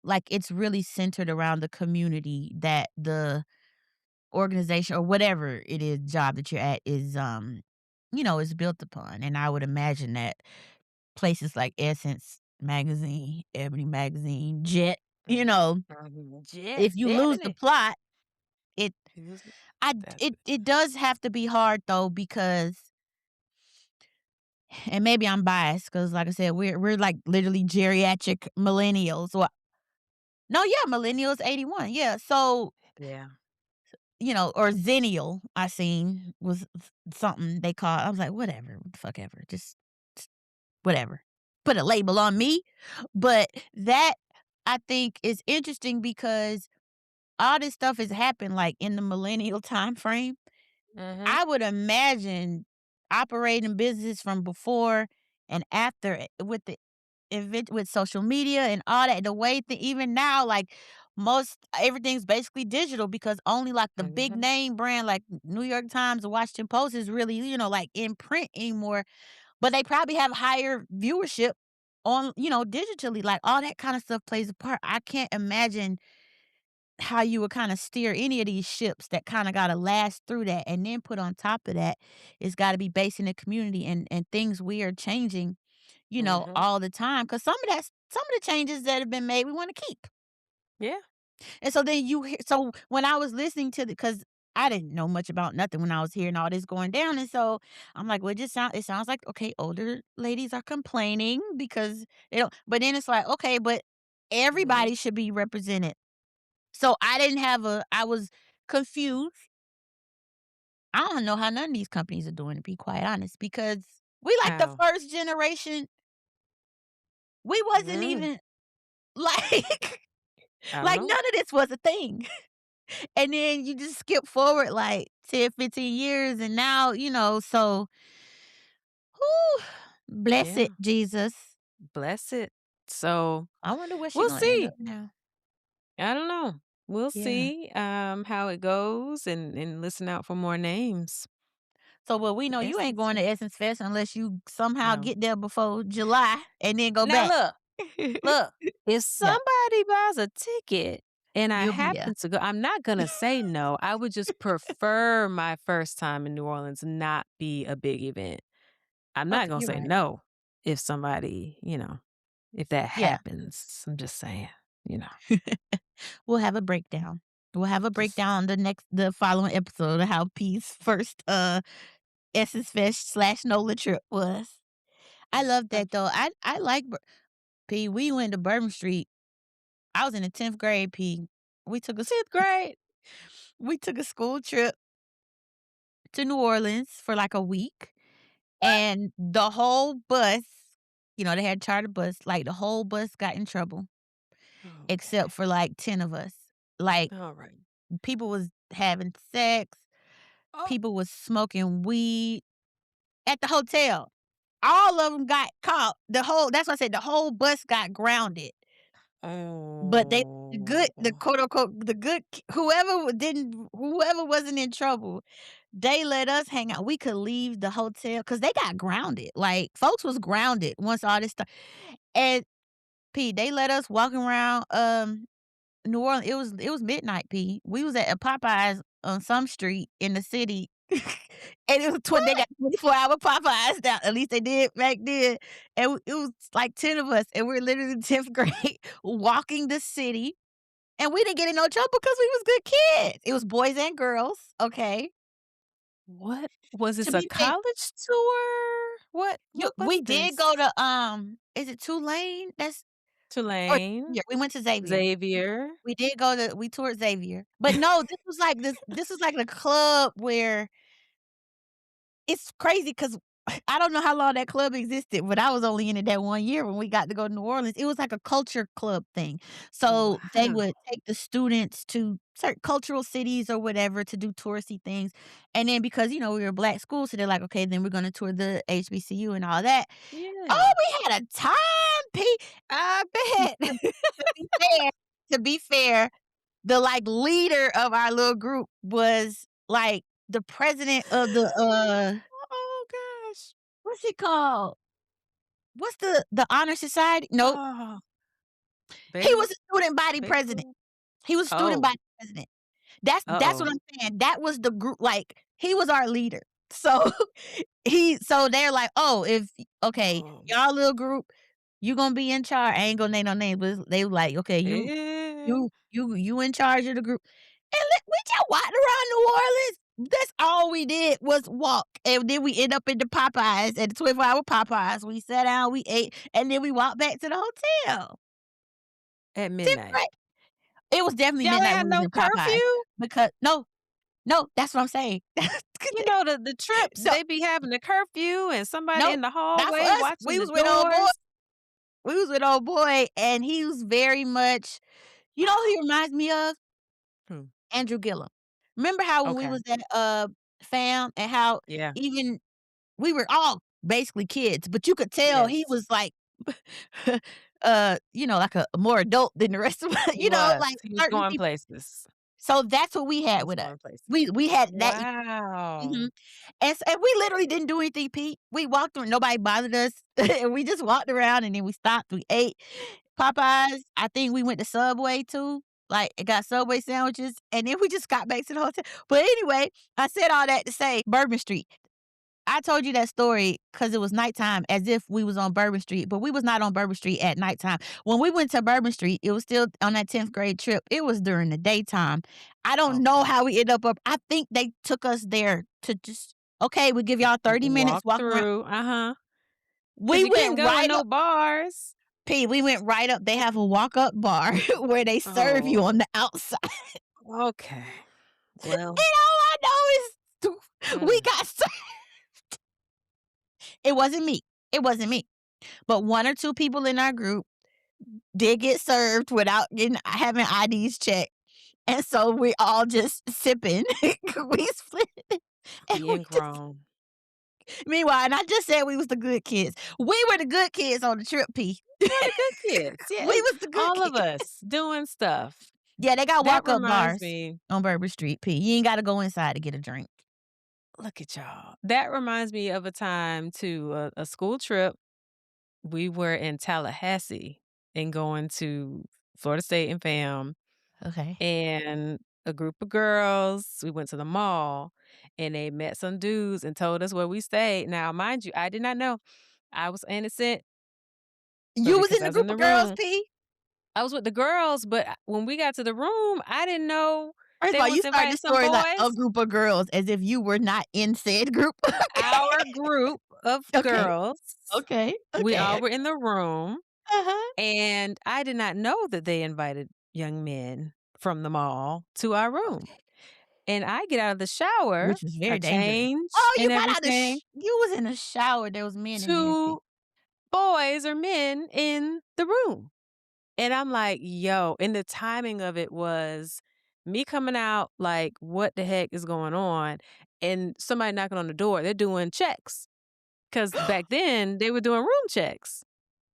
like, it's really centered around the community that the organization or whatever it is job that you're at is, is built upon, and I would imagine that places like Essence Magazine, Ebony Magazine, Jet, Mm. Mhm. if Yes, you lose the Ebony. plot, it He was that's it does have to be hard though because and maybe I'm biased because, like I said, we're, like, literally geriatric millennials, well no, yeah, millennials, 81, yeah, so, yeah. or Zennial I seen was something they call I was like, "Whatever, what the fuck ever, just whatever. Put a label on me." But that, I think, is interesting because all this stuff has happened, like, in the millennial time frame. Mhm. I would imagine operating business from before and after with the event with social media and all that, the way that even now, like most everything's basically digital because only like the big Mhm. name brand like New York Times or Washington Post is really, like in print anymore. But they probably have higher viewership on, digitally. Like all that kind of stuff plays a part. I can't imagine how you would kinda steer any of these ships that kinda gotta last through that, and then put on top of that, it's gotta be based in the community and things we are changing, Mhm. all the time. Cause some of the changes that have been made, we wanna keep. Yeah. And so then so when I was listening to the, cause I didn't know much about nothing when I was hearing all this going down, and so I'm like, "Well, it sounds like, okay, older ladies are complaining because they don't," but then it's like, "Okay, but Mhm. everybody should be represented." So I was confused. I don't know how none of these companies are doing, to be quite honest, because we like the How? first generation, we wasn't Mm. even like I don't like know. none of this was a thing. And then you just skip forward like 10, 15 years and now, so whew, bless it, Yeah. Jesus. Bless it. So, I wonder where she we'll gonna end see. up now. I don't know. We'll Yeah. see, how it goes and listen out for more names. So, well, we know you ain't Essence going to Fest. Essence Fest unless you somehow No. get there before July and then go Now back. look, if Yeah, somebody buys a ticket and I you'll be there. happen to go, I'm not gonna say no. I would just prefer my first time in New Orleans not be a big event. I'm not Okay, gonna you're say right. no if somebody, if that Yeah. happens. I'm just saying. you know, We'll have a breakdown. We'll have a just breakdown the following episode of how P's first, Essence Fest/ NOLA trip was. I love I that though. I like P, we went to Bourbon Street. I was in the 10th grade, P. We took a 10th grade. we took a school trip to New Orleans for, like, a week, What? and the whole bus, they had charter bus, like, the whole bus got in trouble Okay. except for, like, 10 of us. Like, All right. people was having sex, Oh. people was smoking weed at the hotel. All of them got caught. That's why I said the whole bus got grounded. But the Oh. quote unquote, the good whoever wasn't in trouble, they let us hang out. We could leave the hotel because they got grounded. Like, folks was grounded once all this stuff. And P, they let us walk around, New Orleans. It was midnight, P. We was at a Popeyes on some street in the city, and they What? got 24-hour Popeyes now, at least they did back then, and it was like 10 of us, and we're literally in 10th grade walking the city, and we didn't get in no trouble because we was good kids. It was boys and girls, okay? What was To this, a be fair, college tour? What was we did this? go to, is it Tulane? Or Tulane, yeah, we went to Xavier. Xavier. We toured Xavier. But no, this was like the club where it's crazy because I don't know how long that club existed, but I was only in it that 1 year when we got to go to New Orleans. It was like a culture club thing. So, they would Wow. take the students to certain cultural cities or whatever to do touristy things, and then because, we were a black school, so they're like, "Okay, then we're gonna tour the HBCU and all that." Oh, Yeah. we had a time, P I bet. to be fair to be fair, the, like, leader of our little group was, like, the president of Oh gosh. what's it called? What's the honor society? Nope. Oh, He Baylor? was a student body president. Baylor? He was student Oh, body president. That's what uh-oh. I'm saying. That was the group, like, he was our leader. So, so they're like, "Oh, if okay, Oh. y'all little group, you gonna be in charge." I ain't gonna name no names, but they were like, "Okay, Eh. you in charge of the group." And we just walked around New Orleans. That's all we did was walk, and then we end up in the Popeyes, at the 24-hour Popeyes. We sat down, we ate, and then we walked back to the hotel. At 10th midnight. grade. It was definitely Y'all ain't midnight had when we was no in Popeyes curfew? because no, no, that's what I'm saying. The trips, No, they be having a curfew and somebody no, in the not for hallway us. watching the doors. We was with old boy, and he was very much, who he reminds me of? Hmm, Andrew Gillum. Remember how when we okay. was at, FAM and how Yeah. even we were all basically kids, but you could tell he Yes. was like, like a more adult than the rest of us, He was. like He was certain going people. places. So that's what we He had was with us. going places. We had that. Wow. Mhm. And we literally didn't do anything, Pete. We walked around, nobody bothered us, and we just walked around, and then we stopped, we ate. Popeyes, I think we went to Subway too, like, and got Subway sandwiches, and then we just got back to the hotel. But anyway, I said all that to say Bourbon Street. I told you that story because it was nighttime as if we was on Bourbon Street, but we was not on Bourbon Street at nighttime. When we went to Bourbon Street, it was still on that 10th grade trip. It was during the daytime. I don't know Okay. how we ended up I think they took us there to just, "Okay, we give y'all 30 minutes, Walk walk around." through. Uh-huh. Cause We you couldn't went go in right no up bars. we went right up, they have a walk-up bar where they serve you Oh, on the outside, okay. Well, and all I know is we mm, got ser It wasn't me. It wasn't me, but 1 or 2 people in our group did get served without having IDs checked, and so we all just sipping. We split and we being just grown. meanwhile, and I just said we was the good kids. We were the good kids on the trip, P. We're the good kids. Yeah, We was the good all of kids. us doing stuff. Yeah, they got That walk-up reminds bars me, on Bourbon Street, P. You ain't gotta go inside to get a drink. look at y'all. That reminds me of a time to a school trip. We were in Tallahassee and going to Florida State and FAM, Okay. and a group of girls, we went to the mall, and they met some dudes and told us where we stayed. Now, mind you, I did not know. I was innocent, but You was because in I the was in group the of girls, room, P? I was with the girls, but when we got to the room, I didn't know First of they all, you was started the inviting some story like a boys. group of girls as if you were not in said group. Our group of Okay. girls, Okay. we Okay. all Okay. were in the room, Uh-huh. and I did not know that they invited young men from the mall to our room. Okay. And I get out of the shower, Which was I very dangerous. change Oh, you and got out of everything. you was in the shower, there was men in there too. 2 boys or men in the room. And I'm like, "Yo," and the timing of it was me coming out like, "What the heck is going on?" And somebody knocking on the door. They're doing checks because back then, they were doing room checks.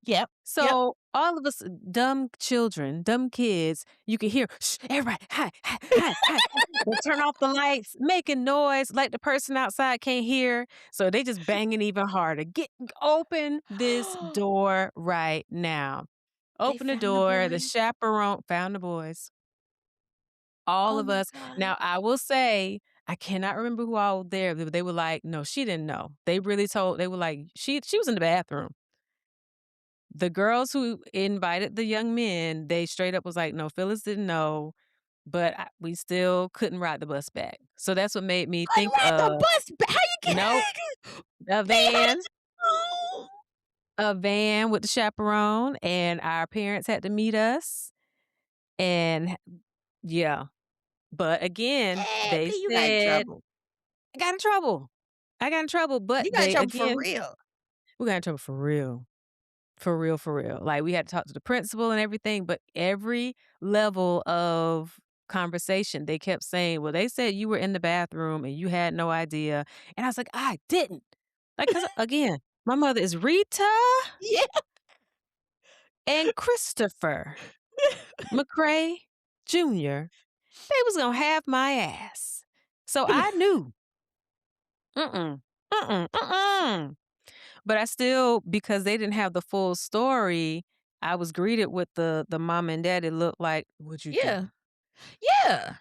Yep. Yep. So, all of us dumb children, dumb kids, you could hear, "Shh, everybody, hi, hi, hi, hi." They turn off the lights, making noise like the person outside can't hear, so they just banging even harder. "Get open this door right now." They Open the found the door, the boys. chaperone found the boys, all Oh of my us. god. Now, I will say, I cannot remember who all there, but they were like, "No, she didn't know." They were like, "She was in the bathroom." The girls who invited the young men, they straight up was like, "No, Phyllis didn't know, but we still couldn't ride the bus back." So that's what made me Couldn't think ride the of bus how you nope, get a they had van, to oh, a van with the chaperone, and our parents had to meet us, and yeah. But again, they you got in said, trouble. "I got in trouble. I got in trouble," but You got in they trouble for again, real. we got in trouble for real. For real, for real. Like, we had to talk to the principal and everything, but every level of conversation, they kept saying, "Well, they said you were in the bathroom and you had no idea." And I was like, "I didn't." Like, 'cause again, my mother is Rita Yeah. and Christopher McCrae Jr. They was gonna have my ass. So I knew. Mm-mm. Mm-mm. Mm-mm. But I still because they didn't have the full story, I was greeted with the mom and daddy look like, "What'd you do? Yeah. Yeah.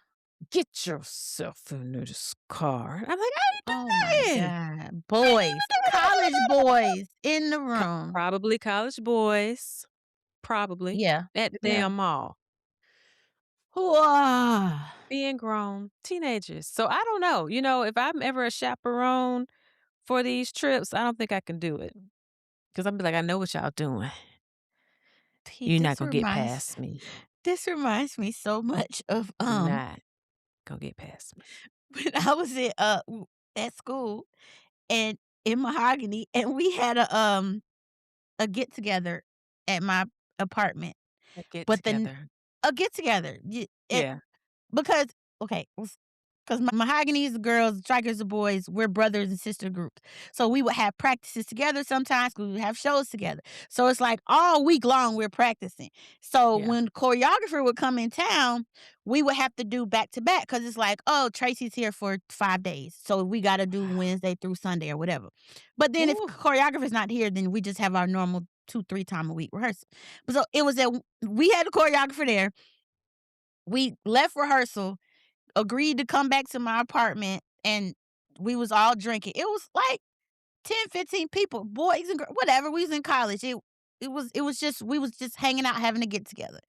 Get yourself into this car." I'm like, "I Oh my ain't do nothing. god. I Boys, ain't college do nothing." boys in the room. Probably college boys, probably, Yeah. at the Yeah. damn mall, Whoa. being grown, teenagers. So I don't know, if I'm ever a chaperone for these trips, I don't think I can do it because 'cause I'm be like, "I know what y'all doing. T You're not gonna get past me. this reminds me so much of, You're not gonna get past me." when I was at school and in Mahogany, and we had a get together at my apartment, A get but then together. a get together, Yeah. because okay, because Mahogany's the girls, Strikers the boys, we're brothers and sister groups. So we would have practices together sometimes, we would have shows together. So it's like all week long we're practicing. So Yeah. when the choreographer would come in town, we would have to do back to back because it's like, oh, Tracy's here for 5 days. So we got to do Wednesday through Sunday or whatever. But then if Ooh. choreographer's not here, then we just have our normal 2, 3 time a week rehearsal. But so it was that we had a choreographer there. We left rehearsal, agreed to come back to my apartment, and we was all drinking. It was like 10, 15 people, boys and whatever. We was in college. It was just we was just hanging out, having a get together,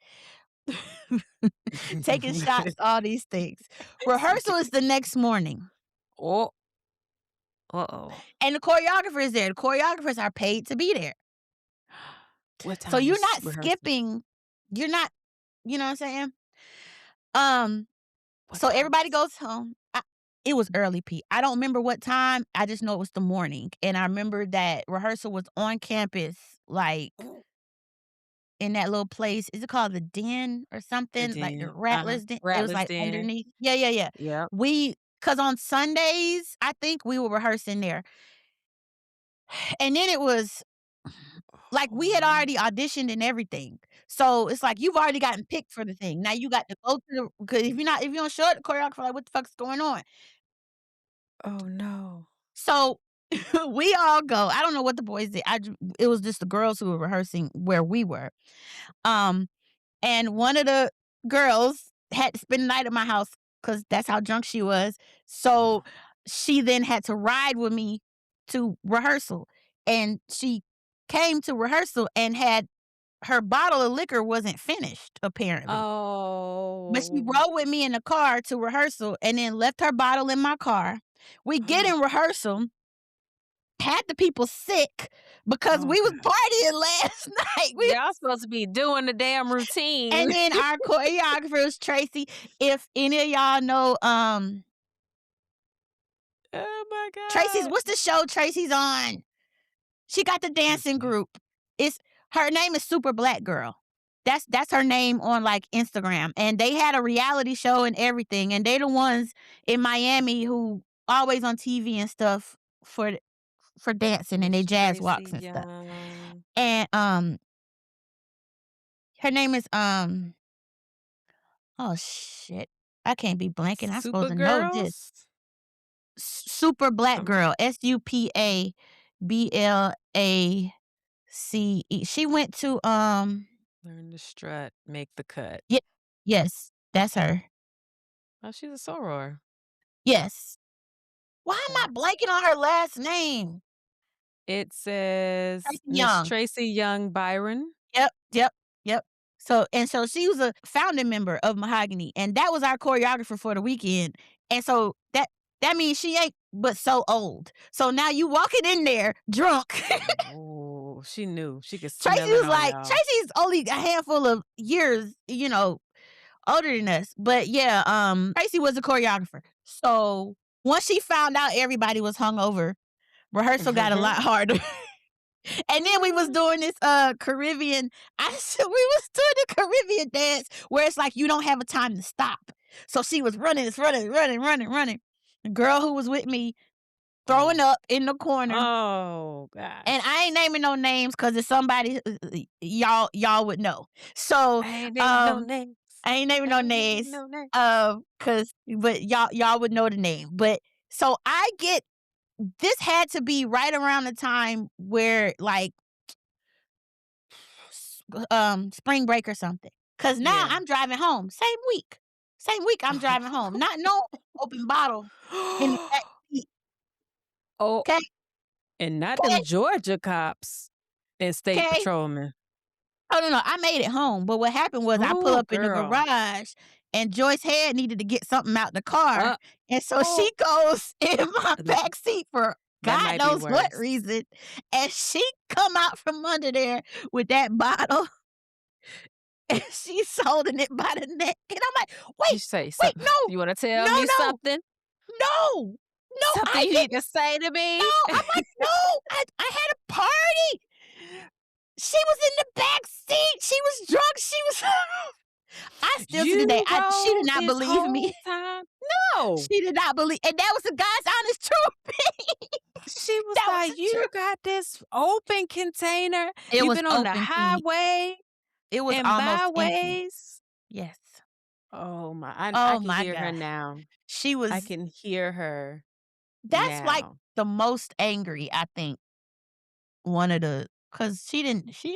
taking shots, all these things. Rehearsal is the next morning, Oh, uh-oh. and the choreographer is there. The choreographers are paid to be there, What so time you're was not rehearsal? skipping. You're not. You know what I'm saying? Um, What So time everybody was goes home. It was early, Pete. I don't remember what time. I just know it was the morning, and I remember that rehearsal was on campus, like Ooh, in that little place. Is it called the Den or the something? Like the Den. Uh-huh. Rattlers Den. It was Rattlers like Den. underneath. Yeah, yeah, yeah. Yep. Cause on Sundays, I think we were rehearsing there, and then it was like Oh, we had no. already auditioned and everything. So it's like you've already gotten picked for the thing. Now you got to go to the because if you don't show up, the choreographer like, what the fuck's going on? Oh, no. So, we all go. I don't know what the boys did. It was just the girls who were rehearsing where we were. Um, and one of the girls had to spend the night at my house because that's how drunk she was. So, Oh. she then had to ride with me to rehearsal, and she came to rehearsal and had her bottle of liquor wasn't finished, apparently. But she Oh. rode with me in the car to rehearsal and then left her bottle in my car. We get in rehearsal, had the people sick because Oh we was god. partying last night. Y'all supposed to be doing the damn And routine. then our choreographer was Tracy. If any of y'all know, Oh my Tracy's god. what's the show Tracy's on? She got the dancing Mm-mm. group. It's her name is Super Black Girl. That's her name on, like, Instagram, and they had a reality show and everything, and they the ones in Miami who always on TV and stuff for dancing and they Miss jazz Tracy walks and stuff. Young. And, her name is, oh, shit. I can't be blanking. I'm supposed to know this. Supergirls? Super Black Some Girl, SuperBlace. She went to, learn to strut, make the cut. ye yes, that's her. Oh, she's a soror. Yes. Why Okay. am I blanking on her last name? It says Tracy Miss Young. Tracy Young Byron. Yep, yep, yep. So she was a founding member of Mahogany, and that was our choreographer for the weekend. And so that means she ain't but so old. So now you walking in there drunk. Oh, she knew. She could Tracy smell it was on like, y'all. Tracy's only a handful of years, older than us. But yeah, Tracy was a choreographer. So once she found out everybody was hungover, rehearsal got a lot harder. And then we was doing this Caribbean. I said we was doing the Caribbean dance where it's like you don't have a time to stop. So she was running, it's running, running, running, running. The girl who was with me throwing Oh. up in the corner. Oh And I ain't gosh. naming no names because it's somebody y'all would know. So I ain't naming no um names. I ain't naming I no ain't naming names. no names. Cause but y'all would know the name. But so I get this had to be right around the time where like spring break or something. Cause now Yeah. I'm driving home. Same week. Same week I'm driving home. Not no open bottle in the back seat. Oh, Okay, and not them okay, Georgia cops and state okay. patrolmen. Oh no, I made it home. But what happened was I pull Oh, up in the girl. garage and Joyce Head needed to get something out the car. Uh, And so oh, she goes in my l back seat for that God might be knows what worse. reason. And she come out from under there with that bottle and she's holding it by the neck. And I'm like, You wait, say wait, something. no, You wanna tell no, me no, something? no, no, Something I you need didn't. to say to No, me? I'm like, no, I had a party. She was in the back seat. She was drunk. She was. I still to the day, You she did rode not this believe me. whole time? No. She did not believe, and that was the God's honest truth. She was That was like, the truth. "You got this open container. It You've was been on the open, Pete. highway It was and almost empty. byways." Yes. Oh my, I Oh can my hear her god. now. She I was can hear her that's like now. the most angry, I think, one of the because she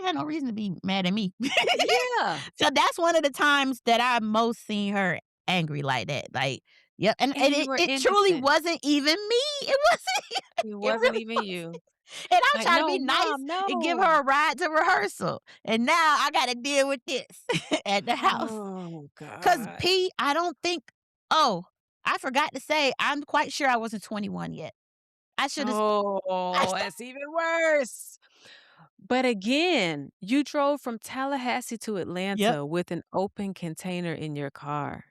had no reason to be mad at me. Yeah, So that's one of the times that I most seen her angry like that. Like, yep, and and you it were it truly innocent. wasn't even me. It wasn't It it wasn't really even was. you. And I'm Like, trying to "No, be nice mom, and give her no." a ride to rehearsal. And now I gotta deal with this at the house. Oh 'Cause god. I don't think oh, I forgot to say, I'm quite sure I wasn't 21 yet. I should have I Oh, should it's even worse. But again, you drove from Tallahassee to Yep, Atlanta with an open container in your car.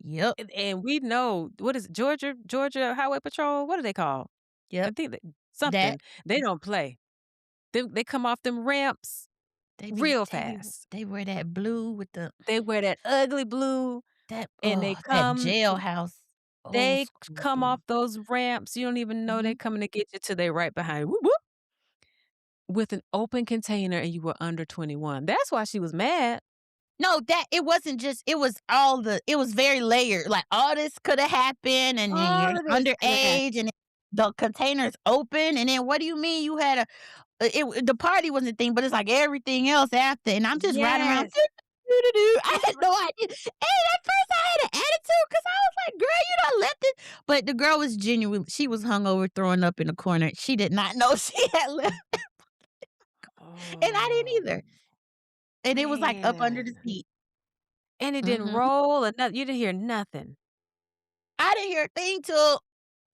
yep, And we know what is it, Georgia Highway Patrol? What are they called? I yep. think that That something. They don't play. They come off them ramps real fast. they wear that blue with the They wear that ugly blue and that jailhouse old they school come blue. off those ramps. You don't even know they're Mhm. coming to get you till they right behind. Whoop, whoop, with an open container and you were under 21. That's why she was mad. No, that it wasn't just it was very layered, like, all this coulda happened, and then All you're of this could have underage, happened. and the container's open, and then what do you mean you had a the party wasn't a thing, but it's like everything else after, and I'm just riding around Yes. doo-doo-doo-doo. I had no idea. And at first I had an attitude because I was like, "Girl, you done left it." But the girl was genuine. She was hungover, throwing up in the corner. She did not know she had left, and I didn't Oh. either. and it was, like, up under the Man. seat. And it didn't Mhm. roll or nothing. You didn't hear nothing. I didn't hear a thing till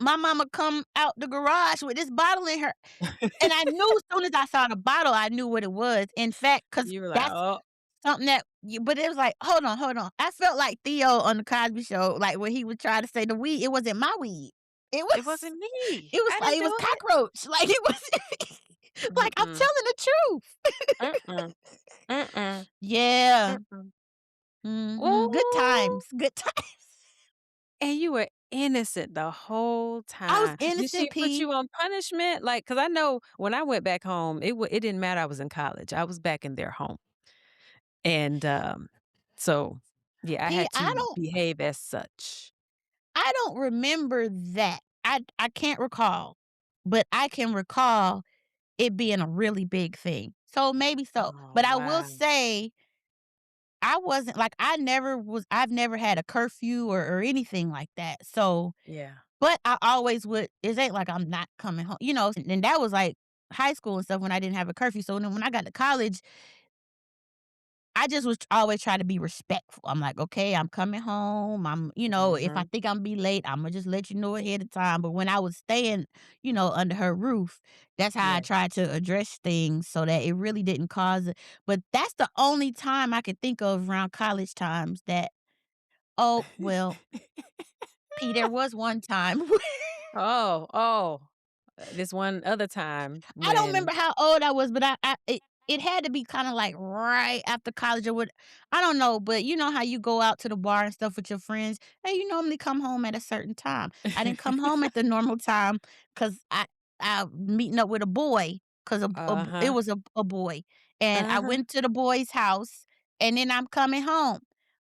my mama come out the garage with this bottle in her, and I knew as soon as I saw the bottle, I knew what it was. In fact, cause You were like, that's "Oh, something that you but it was like, "Hold on, hold on." I felt like Theo on the Cosby Show, like, when he would try to say the weed, it wasn't my weed. It it was wasn't me. it was I like didn't it do was it." cockroach, like, it was like, I'm Mm-mm. telling the Mm-mm. truth. Mm-mm. Yeah. Mm-mm. Mhm. Good Ooh. times, good times. And you were innocent the whole I was time. Did she innocent, put P. you on punishment? Like, cause I know when I went back home, it didn't matter I was in college. I was back in their home. And, so, yeah, I P, had to behave as such. I don't remember that. I can't recall, but I can recall it being a really big thing. So maybe so. Oh, But I will wow. say I wasn't like I've never had a curfew or anything like that. So, Yeah. but I always would it ain't like I'm not coming home, and that was like high school and stuff when I didn't have a curfew. So then when I got to college, I just was always try to be respectful. I'm like, "Okay, I'm coming home. If I Mhm. think I'm be late, Imma just let you know ahead of time." But when I was staying, under her roof, that's how I Yeah. tried to address things so that it really didn't cause it. But that's the only time I could think of around college times that oh, well, P, there was one time Oh, oh, this one other time I don't when remember how old I was, but it had to be kinda, like, right after college or what I don't know, but you know how you go out to the bar and stuff with your friends, and you normally come home at a certain time. I didn't come home at the normal time 'cause I meeting up with a boy 'cause it Uh-huh. was a boy, and I Uh-huh. went to the boy's house, and then I'm coming home.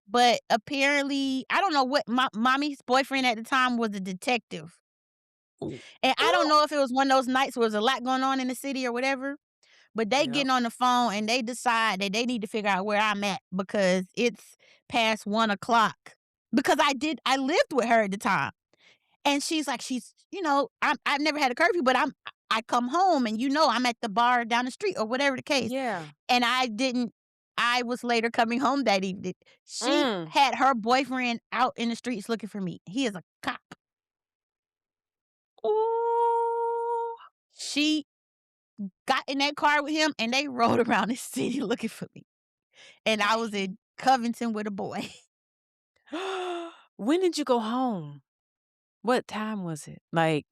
But apparently, I don't know what my mommy's boyfriend at the time was a detective. Ooh. And I don't Ooh. know if it was one of those nights where there's a lot going on in the city or whatever, but they Yep. getting on the phone and they decide that they need to figure out where I'm at because it's past 1 o'clock. Because I lived with her at the time. And she's like, I've never had a curfew, but I come home and I'm at the bar down the street or whatever the case. Yeah. And I was later coming home that evening. She Mm. had her boyfriend out in the streets looking for me. He is a cop. Ooh. She got in that car with him, and they rode around the city looking for me, and I was Dang. in Covington with a boy. When did you go home? What time was it? Like,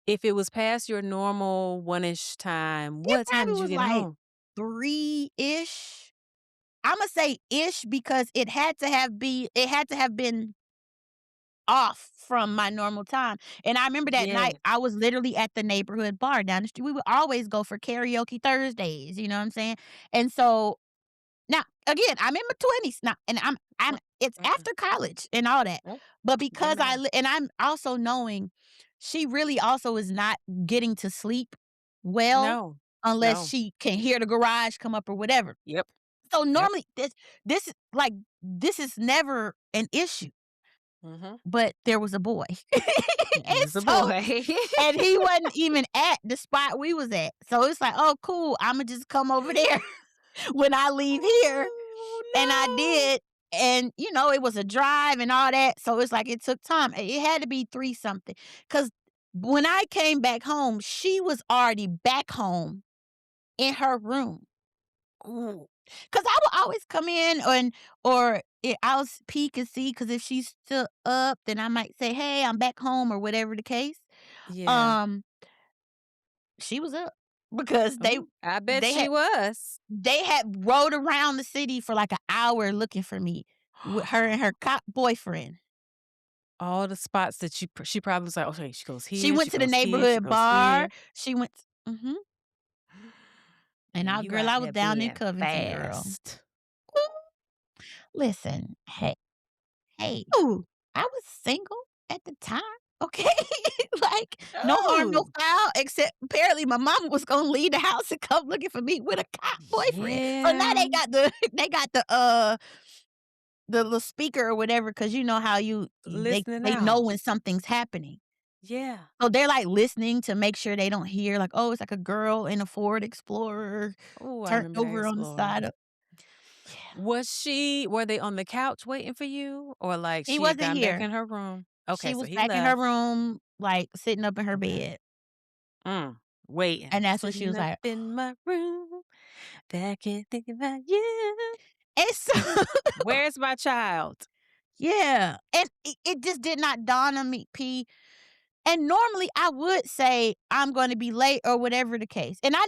if it was past your normal one-ish time, It what time probably did you was, get like, home? 3-ish. Imma say "ish" because it had to have been off from my normal time, and I remember that night, Yes. I was literally at the neighborhood bar down the street. We would always go for karaoke Thursdays, you know what I'm saying? And so now, again, I'm in my 20s now, and I'm Mm, it's mm-mm. after college and all that, Mm. but Been because there. and I'm also knowing she really also is not getting to sleep well No. unless No. she can hear the garage come up or whatever. Yep. So Yep. normally this is like this is never an issue, Mhm. but there was a boy. It And was a so boy. and he wasn't even at the spot we was at. So it's like, "Oh, cool, Imma just come over there when I leave here." And I Oh, did, and, it was a drive and all that, so it's like it took time. It had to be 3 something, cause when I came back home, she was already back home in her room. no. Ooh. Cause I would always come in or I'll peek and see, cause if she's still up, then I might say, "Hey, I'm back home," or whatever the case. Yeah. Um, she was up because Oh, I bet they she had was. they had rode around the city for like an hour looking for me with her and her cop boyfriend. All the spots that she probably was like, "Okay, she goes She here, she went to the goes here, she neighborhood goes bar. here." She went mhm, and And I you girl, out I was there down in being Covington, girl. fast. Listen, hey, Ooh. I was single at the time, okay? Like, no harm, no Oh. foul, except apparently my mama was gonna leave the house and come looking for me with a cop boyfriend. So now Yeah. they got the little speaker or whatever, 'cause you know how they Listening they know out. when something's happening. Yeah. So they're, like, listening to make sure they don't hear, like, "Oh, it's like a girl in a Ford Explorer Oh, I turned remember that over on the Explorer. side of." Yeah. Were they on the couch waiting for you, or, like, He she had wasn't gone back here. in her room? Okay, She so was he back in her left. room, like, sitting up in her Okay. bed, Waiting, and that's when she sitting was up like, in my room, back and thinking about you. and so Where's my child? yeah, and it just did not dawn on me, P. And normally I would say I'm gonna be late or whatever the case. And I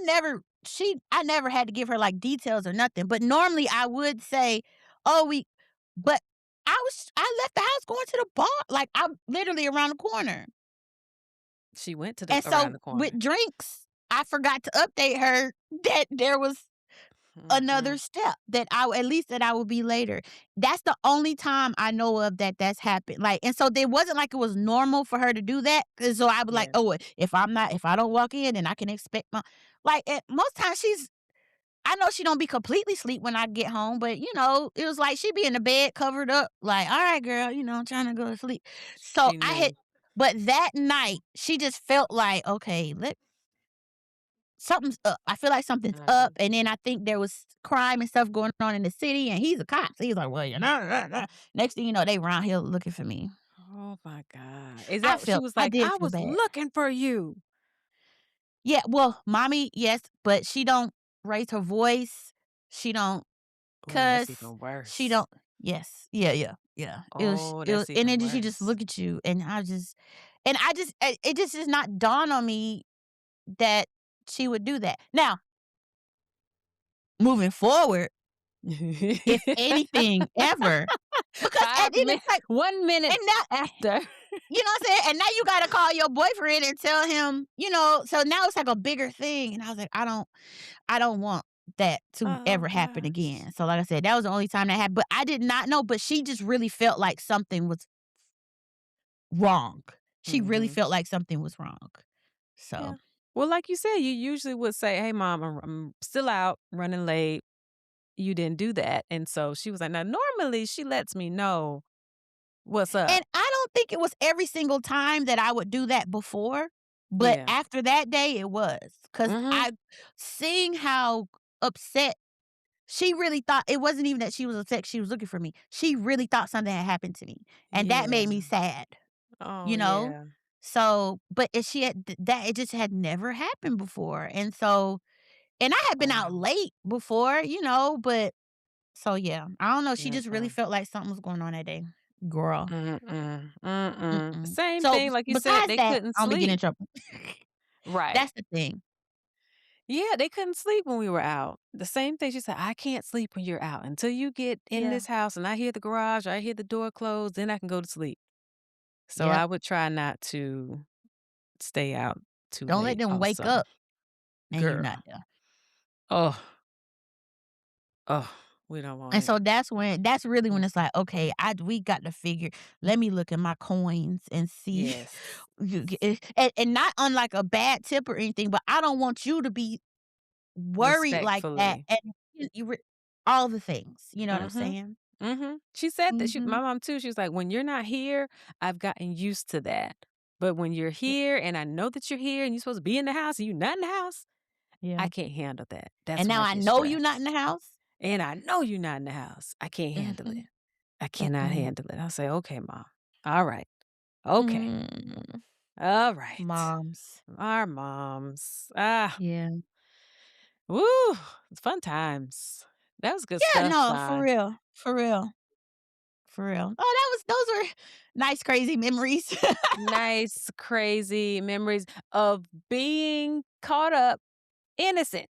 never had to give her like details or nothing. But normally I would say, "Oh, but I left the house going to the bar. Like I'm literally around the corner." She went to the And around so the with corner. drinks, I forgot to update her that there was another Mhm. step that at least that I would be later. That's the only time I know of that that's happened. Like, and so it wasn't like it was normal for her to do that. And so I was like, Yeah. oh, if I don't walk in, then I can expect my like. Most times I know she don't be completely sleep when I get home, but it was like she'd be in the bed covered up, like, all right, girl, I'm trying to go to sleep. So She I had, knew. but that night she just felt like, okay, something's up. I feel like something's up, Mhm. and then I think there was crime and stuff going on in the city, and he's a cop. So he's like, "Well, Next thing you know, they around here looking for me. Oh my god. Is that what she was I like, did "I feel was bad. looking for you." Yeah, well, mommy, yes, but she don't raise her voice. She don't Oh, that's cuss. even She worse. don't. Yes, yeah, yeah, yeah. Oh, It was, that's and even then she just worse. look at you, and it just does not dawn on me that she would do that. Now, moving forward, if anything ever, because at 5 the end min it's like, 1 minute and now after. what I'm saying? And now you gotta call your boyfriend and tell him, so now it's like a bigger thing, and I was like, I don't want that to Oh ever happen gosh. again. So like I said, that was the only time that happened, but I did not know, but she just really felt like something was wrong. She really Mhm. felt like something was wrong. So, Yeah. Well, like you said, you usually would say, "Hey, mom, I'm still out, running late." You didn't do that, and so she was like, "Now, normally she lets me know what's up." and I don't think it was every single time that I would do that before, but Yeah. after that day it was, cuz Mhm. I seeing how upset she really thought, it wasn't even that she was upset she was looking for me. She really thought something had happened to me, and that made me Yeah. sad, Oh, you know? yeah. So, but if she had that, it just had never happened before, and so, and I had been out Wow. late before, but so, yeah, I don't know, she just really Mm-mm. felt like something was going on that day. Girl, Mm-mm. Mm-mm. mm-mm. Same So, thing, like you said, besides they that, couldn't I only get in sleep. trouble. Right. That's the thing. Yeah, they couldn't sleep when we were out. The same thing, she said, "I can't sleep when you're out. Until you get in Yeah. this house and I hear the garage or I hear the door close, then I can go to sleep." So Yep. I would try not to stay out too Don't let late them wake also. up and you not Girl. there. Oh, oh, we don't want And it. so that's really when Mm. it's like, "Okay, we got to figure, let me look at my coins and see." Yes. And not on like a bad tip or anything, but I don't want you to be worried like that, Respectfully. and all the things, you know what I'm Mhm. saying? Mhm. She said that my Mhm. mom too, she was like, "When you're not here, I've gotten used to that. But when you're Yeah. here and I know that you're here and you're supposed to be in the house and you're not in the house, I Yeah. can't handle that. And That's when now I I get know you not in the stressed. house. And I know you're not in the house. I can't handle it. Mhm. I cannot Mm-mm. handle it." I'll say, "Okay, mom. All right. Okay. Mm. All right." Moms. Our moms. Ah, Yeah. woo, it's fun times. That was good Yeah, stuff, no, for Sean. real. For real. For real. Oh, those were nice, crazy memories. Nice, crazy memories of being caught up innocent,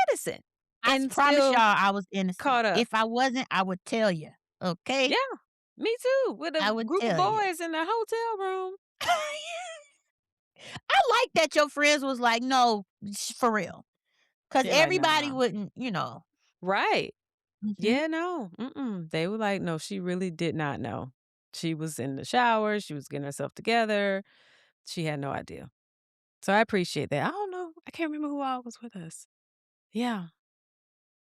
innocent, and Promise y'all still I was innocent. caught up. If I wasn't, I would tell you. Yeah, Okay? me too, with a I would group of tell you. boys in the hotel room. I like that your friends was like, "No, for real," because She like, everybody "Nah." wouldn't. Right. Mhm. Yeah, no, they were like, "No, she really did not know." She was in the shower, she was getting herself together, she had no idea. So I appreciate that. I don't know, I can't remember who all was with us. Yeah,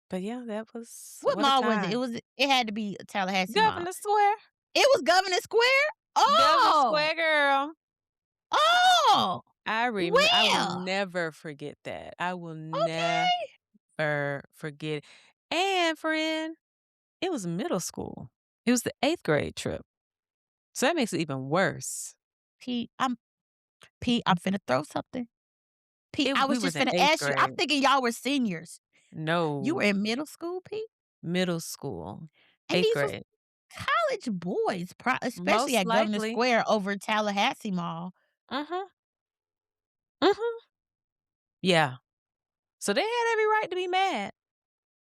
but yeah, that was What what a mall was it? time. It had to be a Tallahassee Mall. Governor Square. It was Governor Square? Governor Oh! Square, girl. Oh! I will Well, never forget that. I will never okay. forget it. And friend, it was middle school. It was the 8th grade trip. So that makes it even worse. P, I'm P, I'm finna throw something. P, I We was was just in finna 8th ask you. I'm grade. thinking y'all were seniors. You were No, in middle school, P? middle school, And 8th these was grade. college boys, especially Most at Governor likely. Square over Tallahassee Mall. Mhm, mhm. Yeah. So they had every right to be mad.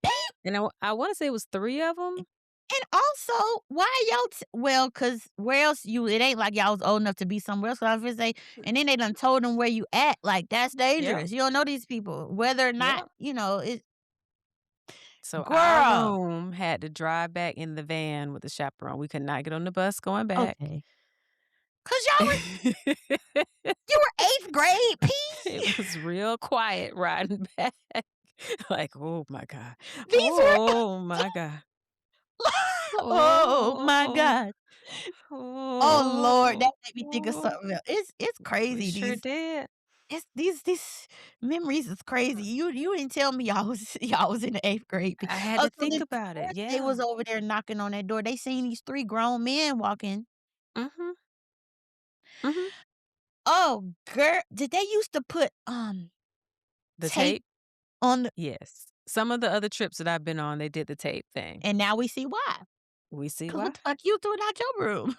They And I wanna say it was 3 of them. and also, why y'all well, 'cause where else you it ain't like y'all was old enough to be somewhere else, 'cause I was gonna say, and then they done told them where you at, like, that's Yep, dangerous. You don't know these people. Whether or not, yep. it So our girl, room had to drive back in the van with the chaperone. We could not get on the bus going back. okay. 'Cause you were 8th grade, It P. was real quiet riding back. Like, "Oh my god. These were Oh my god. oh my Oh, god. Oh Lord, oh, that made me think of oh." something else. It's We crazy, sure did. these memories is crazy. You didn't tell me y'all was y'all was in the 8th grade. I had Oh, to so think then about it, first they yeah. was over there knocking on that door. They seen these 3 grown men walking. Mhm, mhm. Oh, girl, did they used to put, The tape tape? on the Yes. Some of the other trips that I've been on, they did the tape thing. and now we see why. We see 'Cause what why. the fuck you doing out your room?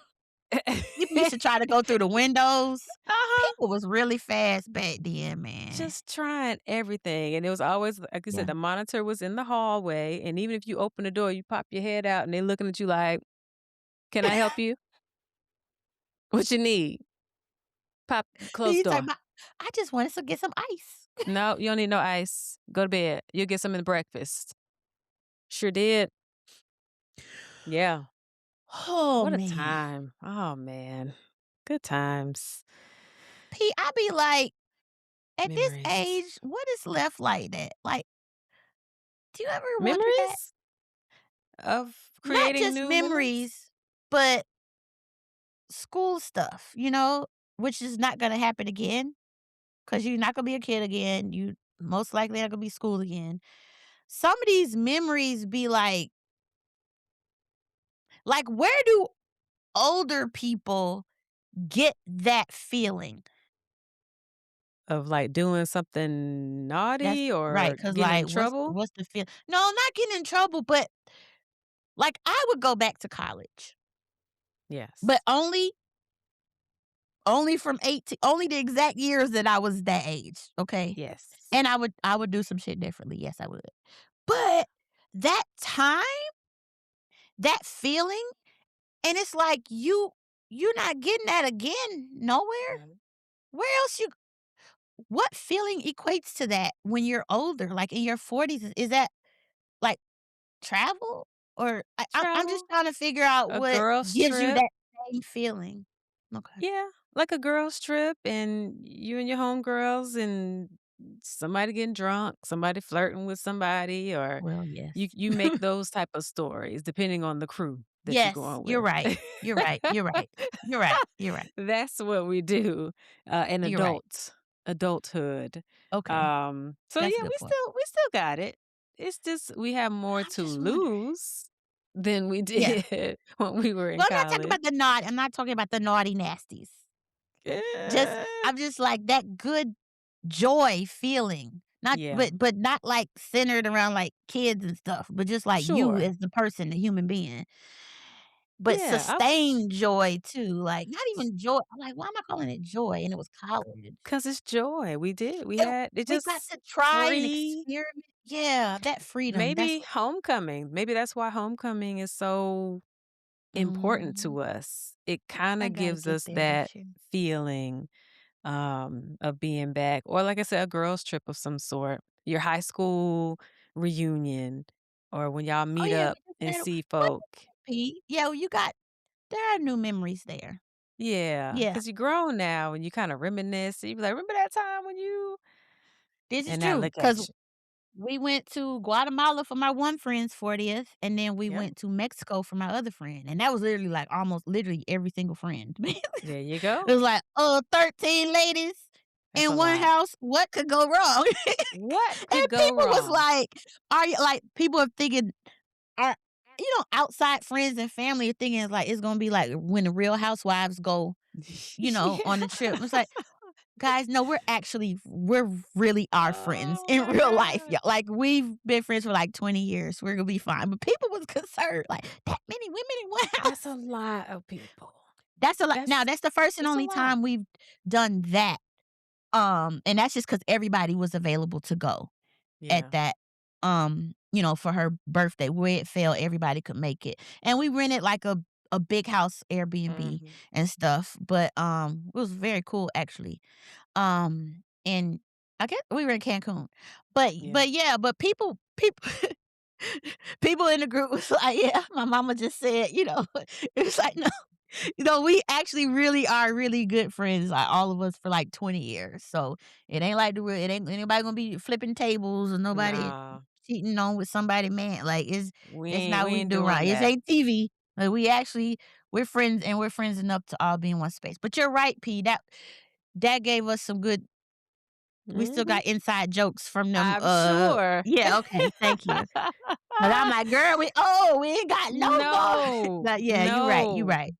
People used to try to go through the windows. Uh-huh. People was really fast back then, man. Just trying everything, and it was always like you said, Yeah. the monitor was in the hallway, and even if you open the door, you pop your head out, and they looking at you like, "Can I help you? What you need? Pop Then close you talking door." about, "I just wanted to get some ice." "No, you don't need no ice. Go to bed. You'll get some in the breakfast." Sure did. Yeah. Oh, What a man. time. Oh, man. Good times. I be like, at this Memories. age, what is left like that? Like, do you ever wonder that? Memories of Not creating just new memories? memories, but school stuff, which is not gonna happen again because 'cause you're not gonna be a kid again. You most likely not gonna be school again. Some of these memories be like, where do older people get that feeling? Of, like, doing something That's naughty right, or cause getting in like, trouble? what's the feel No, not getting in trouble, but, like, I would go back to college, but Yes. only from 18 only the exact years that I was that age, okay? Yes. And I would do some shit differently, yes, I would. But that time, that feeling, and it's like you're not getting that again nowhere. Mhm. Where else you what feeling equates to that when you're older, like, in your 40s? Is that, like, travel? Or I'm just Travel, trying to figure out a what girls' gives you trip. that same feeling. Okay. Yeah, like a girls' trip and you and your homegirls and somebody getting drunk, somebody flirting with somebody, or Well, yes. you make those type of stories depending on the crew that you're Yes, going you're with. right. You're right, you're right. You're right, you're right, That's what we do, in you're right. adulthood. Okay, So that's a yeah, good point. we still got it. It's just we have more I'm to just wondering. lose than we Yeah. did when we were in Well, college. I'm not talking about the naughty nasties. Eh, I'm just like that good joy feeling. Not yeah, but not, like, centered around, like, kids and stuff, but just, like, you sure. as the person, the human being. But Yeah, sustained joy too, like, not even joy. I'm like, "Why am I calling it joy?" And it was college. 'cause it's joy. We did. We It had it we got just to try and free. experiment. Yeah, that freedom, that's Maybe what homecoming. Maybe that's why homecoming is so important mhm. to us. It kinda I gotta gives get us there that this year. feeling, of being back, or like I said, a girls' trip of some sort, your high school reunion, or when y'all Oh, meet yeah, up we just and had a see but folk. Pete, yeah, well, there are new memories there. Yeah, Yeah, because 'cause you're grown now and you kinda reminisce, you be like, "Remember that time when you" this is and now true. look Cause at you. We went to Guatemala for my one friend's 40th, and then we Yep. went to Mexico for my other friend, and that was literally, like, almost literally every single friend. There you go. It was like, "Oh, 13 ladies That's a in one lot. house, what could go wrong?" What And could go people was wrong? like, "Are you" like, people are thinking are outside friends and family are thinking it's like it's gonna be like when the Real Housewives go, on Yeah. the trip. It's like, "Guys, no, we're really our friends Oh in my real life, god. yeah, like, we've been friends for, like, 20 years, we're gonna be fine." But people was concerned, like, "That many women in one That's a house?" lot of people. That's a lot. Now, That's that's the first and that's a only lot. time we've done that, and that's just because everybody was available to go at Yeah. that, for her birthday, where it fell, everybody could make it, and we rented, like, a big house Airbnb Mhm. and stuff, but, it was very cool, actually. And I guess we were in Cancun. Yeah. But yeah, but people people in the group was like, "Yeah, my mama just said," it was like, "No." We actually really are really good friends, like, all of us for, like, 20 years, so it ain't anybody gonna be flipping tables or nobody Nah. cheating on with somebody, man, like, it's not We what we ain't do doing around It that. ain't TV. Like, we're friends, and we're friends enough to all be in one space. But you're right, P, that gave us some good we still Mhm. got inside jokes from them, I'm sure. yeah, okay, thank you. But I'm like, "Girl, we ain't got no more." No. But yeah, No. you right,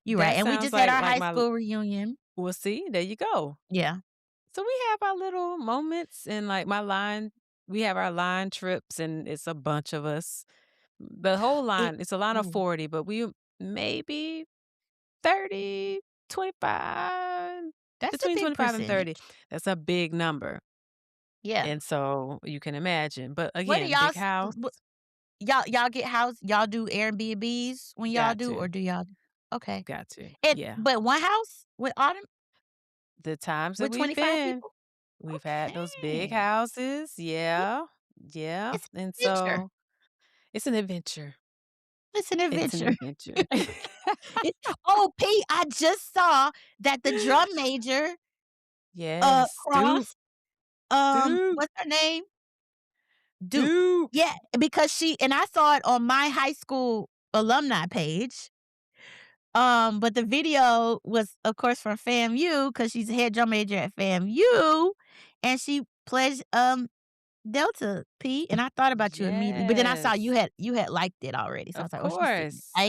That and we sounds just had our like high my school reunion. well, see, there you go. Yeah. So we have our little moments and like we have our line trips and it's a bunch of us. The whole It line, it's a line of Ooh, 40, but we maybe 30, 25, that's a between big 25 and 30. percentage. That's a big number. Yeah. And so you can imagine. But What do again, y'all big s house, w y'all get y'all do Airbnbs when y'all got do, to, or do y'all Okay. got to. And Yeah. but one house with Autumn The times that with we've 25 been, people? we've had those big Okay. houses. Yeah, Yeah. Yeah. it's And an adventure. so it's an adventure. It's an It's an adventure. adventure. It Oh, Pete, I just saw that the drum major, Yes. Dupe, crossed, dupe, what's her name? Dupe. dupe. Yeah, because I saw it on my high school alumni page, but the video was, of course, from FAMU because she's a head drum major at FAMU, and she pledged, Delta P, and I thought about you immediately, but then I saw Yes. you had liked it already, so I was Of like, "Oh, she's seen it." course. Our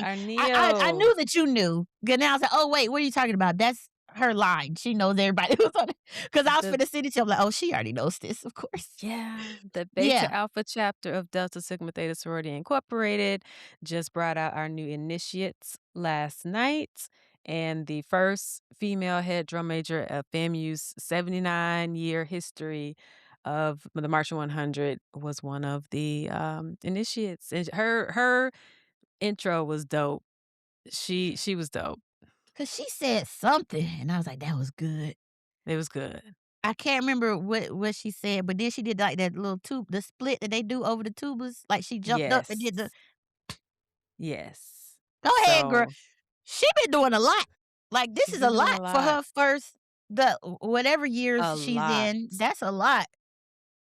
I Neo. knew that you knew. Then I was like, "Oh, wait, what are you talking about? That's her line. She knows everybody who's on it." Because I was The finna send it to you. I'm like, "Oh, she already knows this, of course." Yeah, the Beta Yeah. Alpha chapter of Delta Sigma Theta Sorority Incorporated just brought out our new initiates last night, and the first female head drum major of FAMU's 79-year history of the Marching 100 was one of the initiates. And her intro was dope. She was dope. Cause she said something, and I was like, "That was good." It was good. I can't remember what she said, but then she did, like, that little tube the split that they do over the tubas, like, she jumped up and Yes. did the Yes. "Go ahead, girl." So She been doing a lot. Like, this she's is a been doing lot a for lot. her first the whatever years A she's lot. in, that's a lot.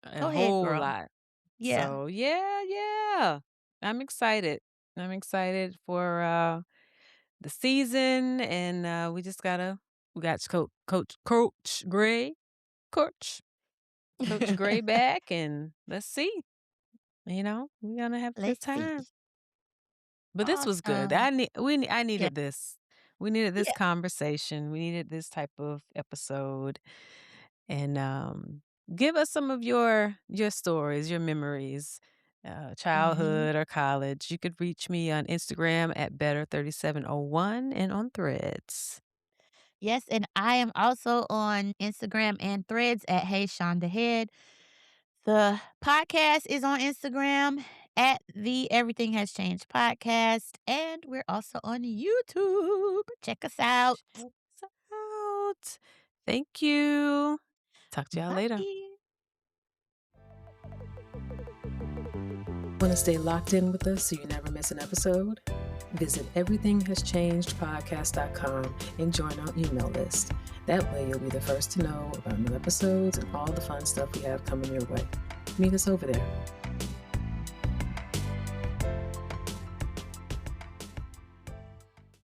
A Go ahead, whole girl. lot. Yeah. So, yeah, yeah. I'm excited. I'm excited for, the season, and, we got Coach Coach Gray back, and let's see, we're gonna have a good Let's see. time. But this was good. Awesome. I Yeah. needed this. We needed this Yeah. conversation. We needed this type of episode. And give us some of your stories, your memories, Mhm. childhood or college. You could reach me on Instagram at better3701 and on Threads. Yes, and I am also on Instagram and Threads at Hey Shaun the Head. The podcast is on Instagram at the Everything Has Changed podcast, and we're also on YouTube. Check us out. Check us out. Thank you. Talk to y'all later. Bye. Want to stay locked in with us so you never miss an episode? Visit everythinghaschangedpodcast.com and join our email list. That way you'll be the first to know about new episodes and all the fun stuff we have coming your way. meet us over there.